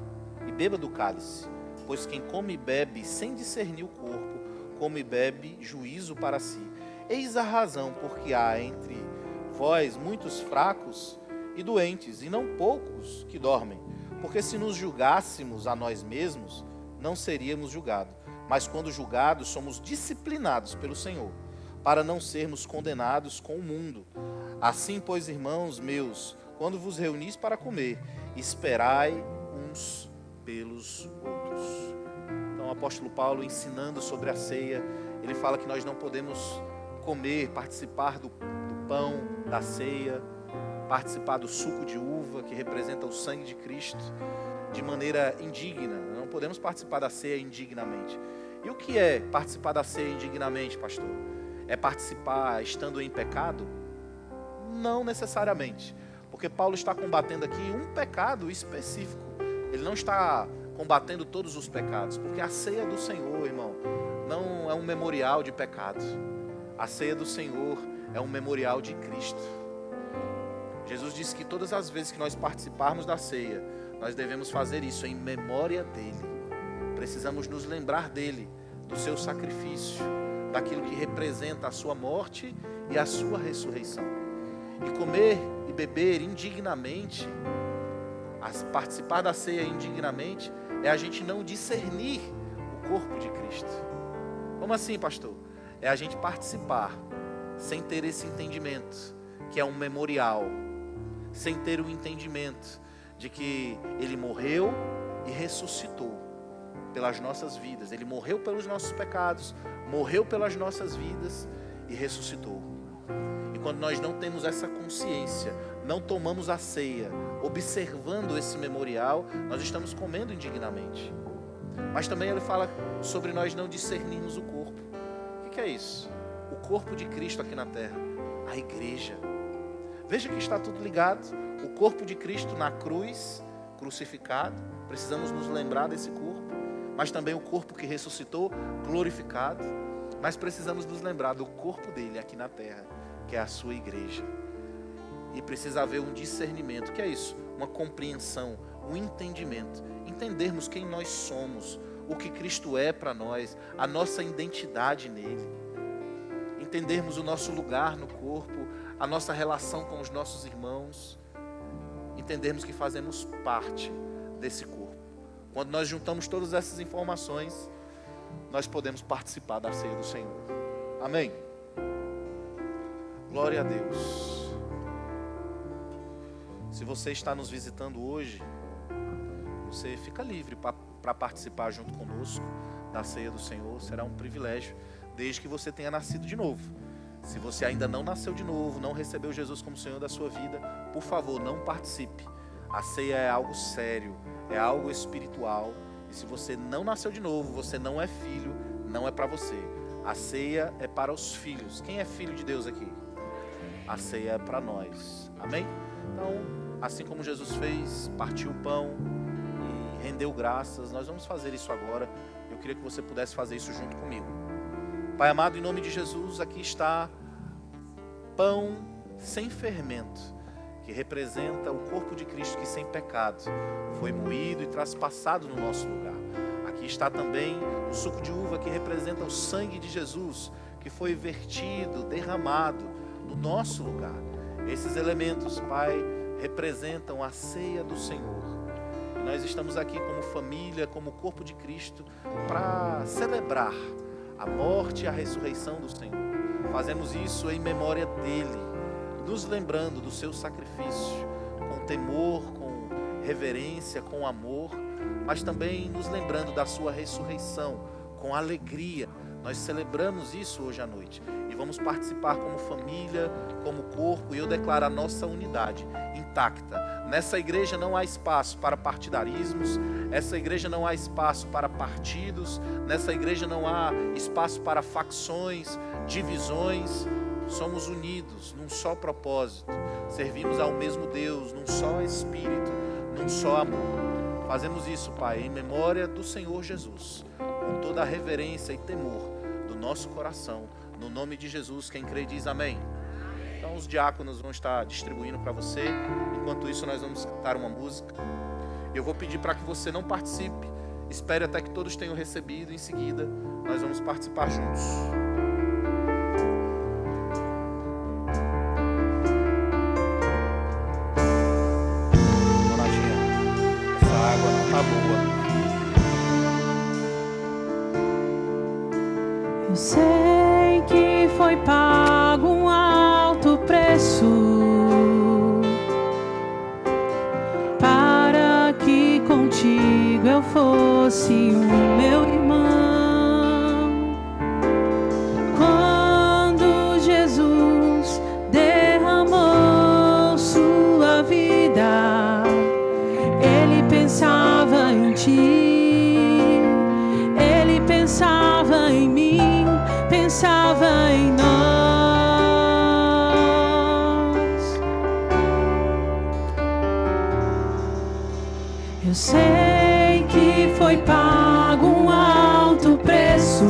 Speaker 3: e beba do cálice. Pois quem come e bebe sem discernir o corpo, come e bebe juízo para si. Eis a razão porque há entre vós muitos fracos e doentes, e não poucos que dormem. Porque se nos julgássemos a nós mesmos, não seríamos julgados. Mas quando julgados, somos disciplinados pelo Senhor, para não sermos condenados com o mundo. Assim, pois, irmãos meus, quando vos reunis para comer, esperai uns pelos outros. Então, o apóstolo Paulo, ensinando sobre a ceia, ele fala que nós não podemos comer, participar do pão, da ceia, participar do suco de uva, que representa o sangue de Cristo, de maneira indigna. Não podemos participar da ceia indignamente. E o que é participar da ceia indignamente, pastor? É participar estando em pecado? Não necessariamente, porque Paulo está combatendo aqui um pecado específico. Ele não está combatendo todos os pecados, porque a ceia do Senhor, irmão, não é um memorial de pecados. A ceia do Senhor é um memorial de Cristo. Jesus disse que todas as vezes que nós participarmos da ceia, nós devemos fazer isso em memória dele. Precisamos nos lembrar dele, do seu sacrifício, daquilo que representa a sua morte e a sua ressurreição. E comer e beber indignamente, participar da ceia indignamente, é a gente não discernir o corpo de Cristo. Como assim, pastor? É a gente participar sem ter esse entendimento, que é um memorial, sem ter o entendimento de que Ele morreu e ressuscitou pelas nossas vidas. Ele morreu pelos nossos pecados, morreu pelas nossas vidas e ressuscitou. E quando nós não temos essa consciência, não tomamos a ceia, observando esse memorial, nós estamos comendo indignamente. Mas também ele fala sobre nós não discernirmos o corpo. O que é isso? O corpo de Cristo aqui na terra, a igreja. Veja que está tudo ligado. O corpo de Cristo na cruz, crucificado, precisamos nos lembrar desse corpo. Mas também o corpo que ressuscitou, glorificado. Mas precisamos nos lembrar do corpo dele aqui na terra, que é a sua igreja. E precisa haver um discernimento. O que é isso? Uma compreensão, um entendimento. Entendermos quem nós somos, o que Cristo é para nós, a nossa identidade nele. Entendermos o nosso lugar no corpo, a nossa relação com os nossos irmãos. Entendermos que fazemos parte desse corpo. Quando nós juntamos todas essas informações, nós podemos participar da ceia do Senhor. Amém? Glória a Deus. Se você está nos visitando hoje, você fica livre para participar junto conosco da ceia do Senhor. Será um privilégio, desde que você tenha nascido de novo. Se você ainda não nasceu de novo, não recebeu Jesus como Senhor da sua vida, por favor, não participe. A ceia é algo sério, é algo espiritual. E se você não nasceu de novo, você não é filho, não é para você. A ceia é para os filhos. Quem é filho de Deus aqui? A ceia é para nós. Amém? Então, assim como Jesus fez, partiu o pão e rendeu graças, nós vamos fazer isso agora. Eu queria que você pudesse fazer isso junto comigo. Pai amado, em nome de Jesus, aqui está pão sem fermento, que representa o corpo de Cristo que sem pecado foi moído e traspassado no nosso lugar. Aqui está também o suco de uva, que representa o sangue de Jesus, que foi vertido, derramado no nosso lugar. Esses elementos, Pai, representam a ceia do Senhor. E nós estamos aqui como família, como corpo de Cristo, para celebrar a morte e a ressurreição do Senhor. Fazemos isso em memória dele, nos lembrando do seu sacrifício, com temor, com reverência, com amor, mas também nos lembrando da sua ressurreição, com alegria. Nós celebramos isso hoje à noite e vamos participar como família, como corpo, e eu declaro a nossa unidade intacta. Nessa igreja não há espaço para partidarismos, essa igreja não há espaço para partidos, nessa igreja não há espaço para facções, divisões. Somos unidos num só propósito, servimos ao mesmo Deus, num só Espírito, num só amor. Fazemos isso, Pai, em memória do Senhor Jesus, com toda a reverência e temor do nosso coração, no nome de Jesus. Quem crê diz amém. Então os diáconos vão estar distribuindo para você. Enquanto isso, nós vamos cantar uma música. Eu vou pedir para que você não participe, espere até que todos tenham recebido. Em seguida, nós vamos participar juntos.
Speaker 1: Eu sei que foi pago um alto preço para que contigo eu fosse o meu irmão. Quando Jesus derramou sua vida, ele pensava em ti, ele pensava em mim, pensava em nós. Eu sei que foi pago um alto preço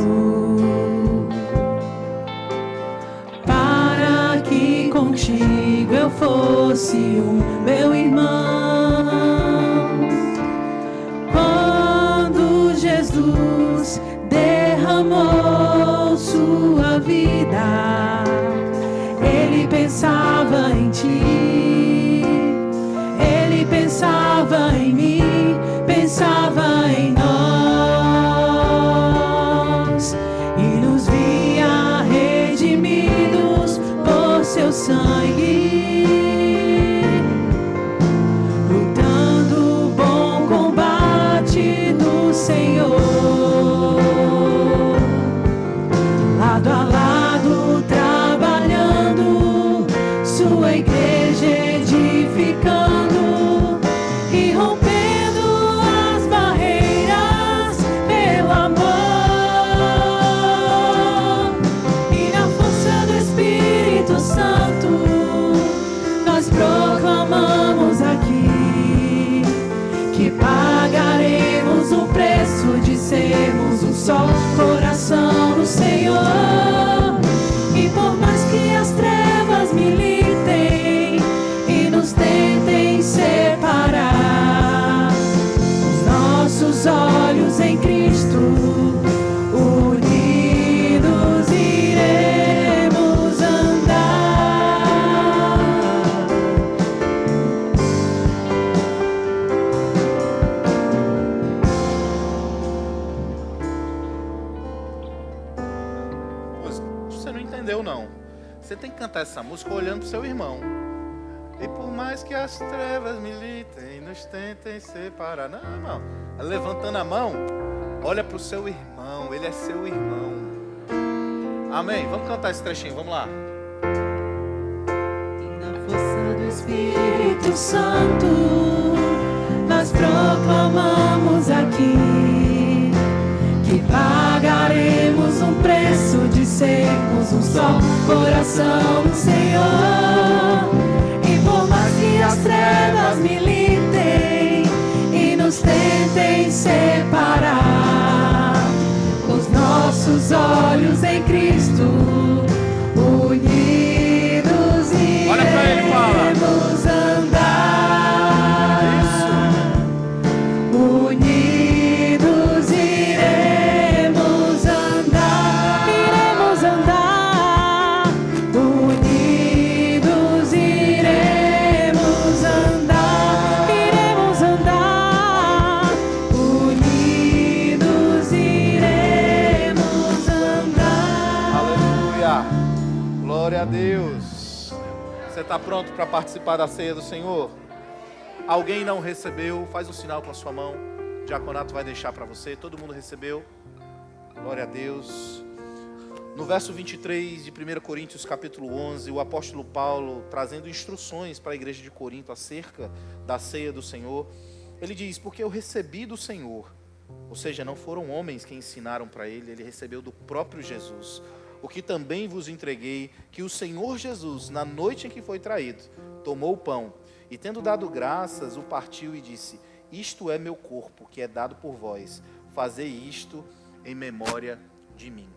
Speaker 1: para que contigo eu fosse o meu irmão. Quando Jesus derramou sua vida, ele pensava em ti, ele pensava em mim, pensava em nós, e nos via redimidos por seu sangue, lutando o bom combate do Senhor. Lado a lado, trabalhando, sua igreja edificando e rompendo as barreiras pelo amor. E na força do Espírito Santo, nós proclamamos aqui que pagaremos o preço de sermos um só coração no Senhor. E por mais que as trevas militem e nos tentem separar, os nossos olhos em Cristo, unidos iremos andar.
Speaker 3: Você não entendeu, não. Você tem que cantar essa música olhando para o seu irmão. E por mais que as trevas militem, nos tentem separar. Não, irmão. Levantando a mão, olha para o seu irmão. Ele é seu irmão. Amém? Vamos cantar esse trechinho, vamos lá.
Speaker 1: E na força do Espírito Santo, nós proclamamos aqui que pagaremos um preço de sermos um só coração no Senhor. E por mais que as trevas nos tentem separar. Com os nossos olhos em Cristo, unidos
Speaker 3: Olha pra ele, fala.
Speaker 1: iremos andar. Unidos iremos andar. Iremos andar. Unidos iremos andar. Iremos andar. Unidos iremos andar.
Speaker 3: Aleluia. Glória a Deus. Você está pronto para participar da ceia do Senhor? Alguém não recebeu? Faz um sinal com a sua mão. O diaconato vai deixar para você. Todo mundo recebeu? Glória a Deus. No verso 23 de 1 Coríntios capítulo 11, o apóstolo Paulo, trazendo instruções para a igreja de Corinto acerca da ceia do Senhor, ele diz: porque eu recebi do Senhor, ou seja, não foram homens que ensinaram para ele, ele recebeu do próprio Jesus, o que também vos entreguei, que o Senhor Jesus, na noite em que foi traído, tomou o pão, e tendo dado graças, o partiu e disse: isto é meu corpo, que é dado por vós, fazei isto em memória de mim.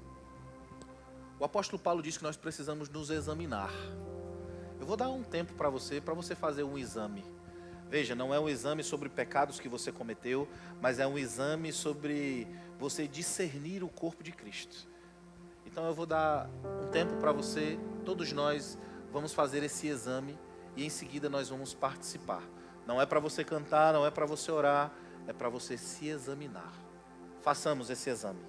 Speaker 3: O apóstolo Paulo diz que nós precisamos nos examinar. Eu vou dar um tempo para você fazer um exame. Veja, não é um exame sobre pecados que você cometeu, mas é um exame sobre você discernir o corpo de Cristo. Então eu vou dar um tempo para você, todos nós vamos fazer esse exame e em seguida nós vamos participar. Não é para você cantar, não é para você orar, é para você se examinar. Façamos esse exame.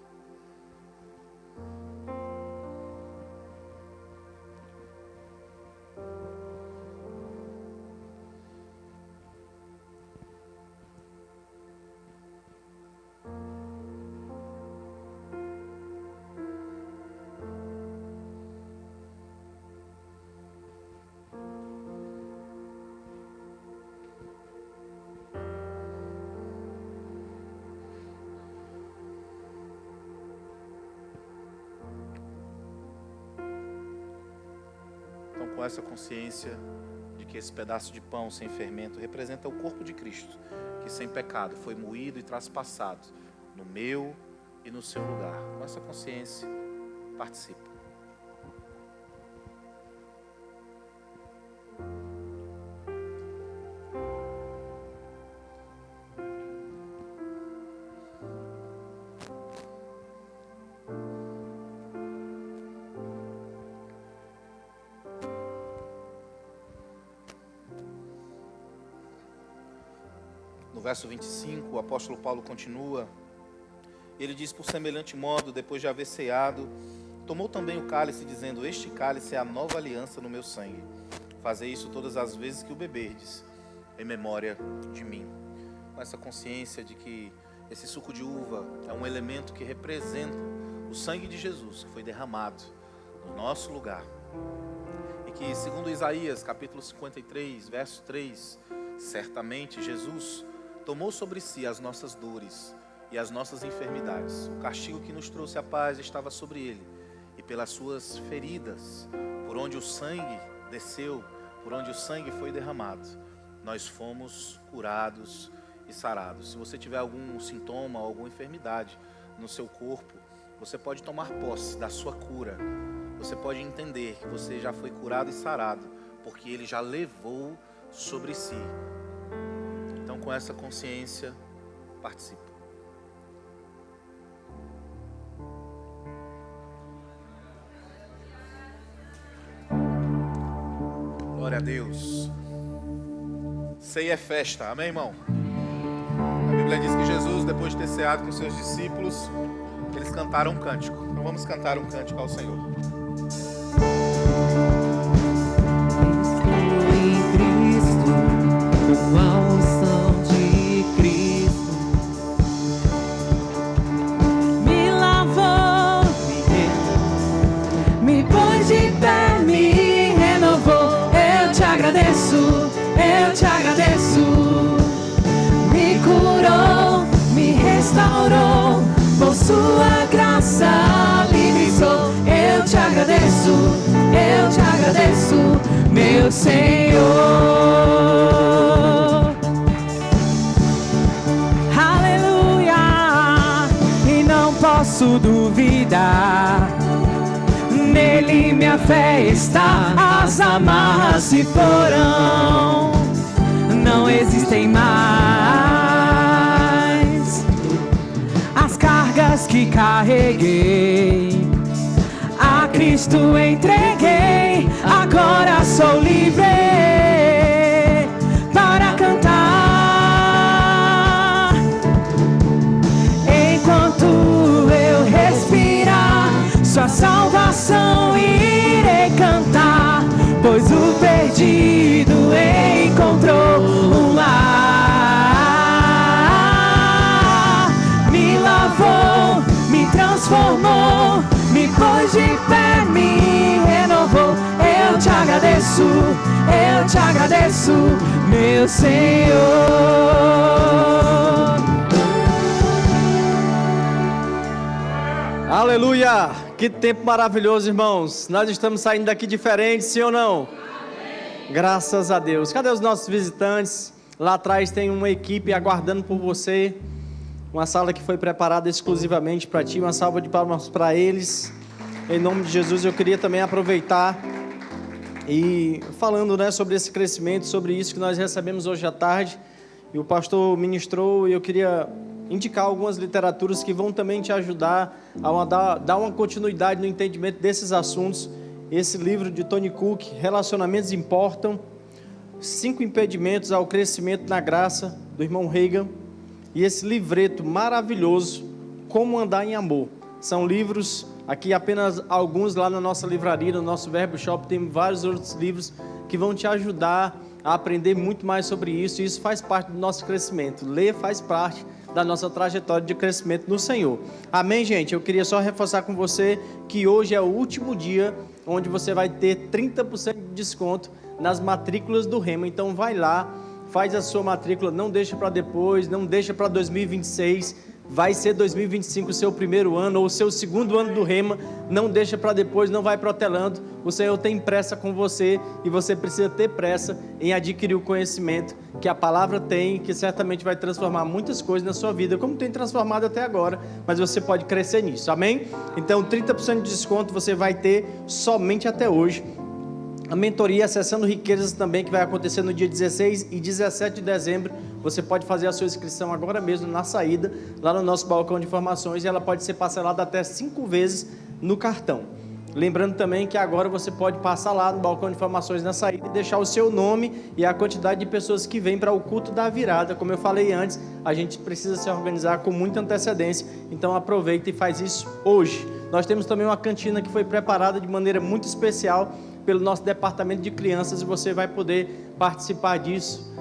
Speaker 3: Com essa consciência de que esse pedaço de pão sem fermento representa o corpo de Cristo, que sem pecado foi moído e traspassado no meu e no seu lugar. Com essa consciência, participa. No verso 25, o apóstolo Paulo continua. Ele diz: por semelhante modo, depois de haver ceado, tomou também o cálice, dizendo: este cálice é a nova aliança no meu sangue. Fazei isso todas as vezes que o beberdes, em memória de mim. Com essa consciência de que esse suco de uva é um elemento que representa o sangue de Jesus, que foi derramado no nosso lugar. E que, segundo Isaías, capítulo 53, verso 3, certamente Jesus tomou sobre si as nossas dores e as nossas enfermidades. O castigo que nos trouxe a paz estava sobre ele, e pelas suas feridas, por onde o sangue desceu, por onde o sangue foi derramado, nós fomos curados e sarados. Se você tiver algum sintoma, alguma enfermidade no seu corpo, você pode tomar posse da sua cura. Você pode entender que você já foi curado e sarado, porque ele já levou sobre si. Então, com essa consciência, participe. Glória a Deus. Ceia é festa, amém, irmão? A Bíblia diz que Jesus, depois de ter ceado com seus discípulos, eles cantaram um cântico. Então vamos cantar um cântico ao Senhor.
Speaker 1: Em Cristo, com a unção de Cristo, me lavou, me pôs de pé, me renovou. Eu te agradeço, me curou, me restaurou, por sua graça livre sou. Eu te agradeço, meu Senhor. posso duvidar. Nele minha fé está, as amarras se foram, não existem mais. As cargas que carreguei, a Cristo entreguei, agora sou livre para cantar. Enquanto eu respirar, sua salvação irei cantar, pois o perdido encontrou um lar. Me lavou, me transformou, me pôs de pé, me renovou. Eu te agradeço, meu Senhor.
Speaker 2: Aleluia! Que tempo maravilhoso, irmãos. Nós estamos saindo daqui diferentes, sim ou não? Amém. Graças a Deus. Cadê os nossos visitantes? Lá atrás tem uma equipe aguardando por você. Uma sala que foi preparada exclusivamente para ti. Uma salva de palmas para eles. Em nome de Jesus, eu queria também aproveitar e falando, sobre esse crescimento, sobre isso que nós recebemos hoje à tarde. E o pastor ministrou e eu queria indicar algumas literaturas que vão também te ajudar a dar uma continuidade no entendimento desses assuntos. Esse livro de Tony Cook, Relacionamentos Importam, 5 impedimentos ao crescimento na graça, do irmão Reagan, e esse livreto maravilhoso, Como Andar em Amor. São livros, aqui apenas alguns lá na nossa livraria, no nosso Verbo Shop, tem vários outros livros que vão te ajudar a aprender muito mais sobre isso, e isso faz parte do nosso crescimento. Ler faz parte da nossa trajetória de crescimento no Senhor. Amém, gente? Eu queria só reforçar com você que hoje é o último dia onde você vai ter 30% de desconto nas matrículas do Rema. Então vai lá, faz a sua matrícula, não deixa para depois, não deixa para 2026. Vai ser 2025 o seu primeiro ano ou o seu segundo ano do Rema, não deixa para depois, não vai protelando. O Senhor tem pressa com você e você precisa ter pressa em adquirir o conhecimento que a palavra tem, que certamente vai transformar muitas coisas na sua vida, como tem transformado até agora, mas você pode crescer nisso, amém? Então 30% de desconto você vai ter somente até hoje. A mentoria Acessando Riquezas também, que vai acontecer no dia 16 e 17 de dezembro. Você pode fazer a sua inscrição agora mesmo na saída, lá no nosso balcão de informações, e ela pode ser parcelada até 5 vezes no cartão. Lembrando também que agora você pode passar lá no balcão de informações na saída e deixar o seu nome e a quantidade de pessoas que vêm para o culto da virada. Como eu falei antes, a gente precisa se organizar com muita antecedência, então aproveita e faz isso hoje. Nós temos também uma cantina que foi preparada de maneira muito especial pelo nosso departamento de crianças, e você vai poder participar disso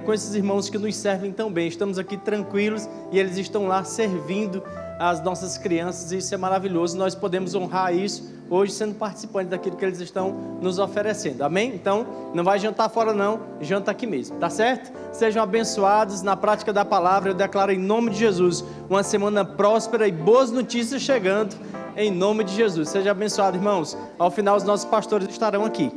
Speaker 2: com esses irmãos que nos servem tão bem. Estamos aqui tranquilos e eles estão lá servindo as nossas crianças, e isso é maravilhoso. Nós podemos honrar isso hoje sendo participantes daquilo que eles estão nos oferecendo, amém? Então não vai jantar fora não, janta aqui mesmo, tá certo? Sejam abençoados na prática da palavra. Eu declaro em nome de Jesus uma semana próspera e boas notícias chegando em nome de Jesus. Seja abençoado, irmãos. Ao final os nossos pastores estarão aqui.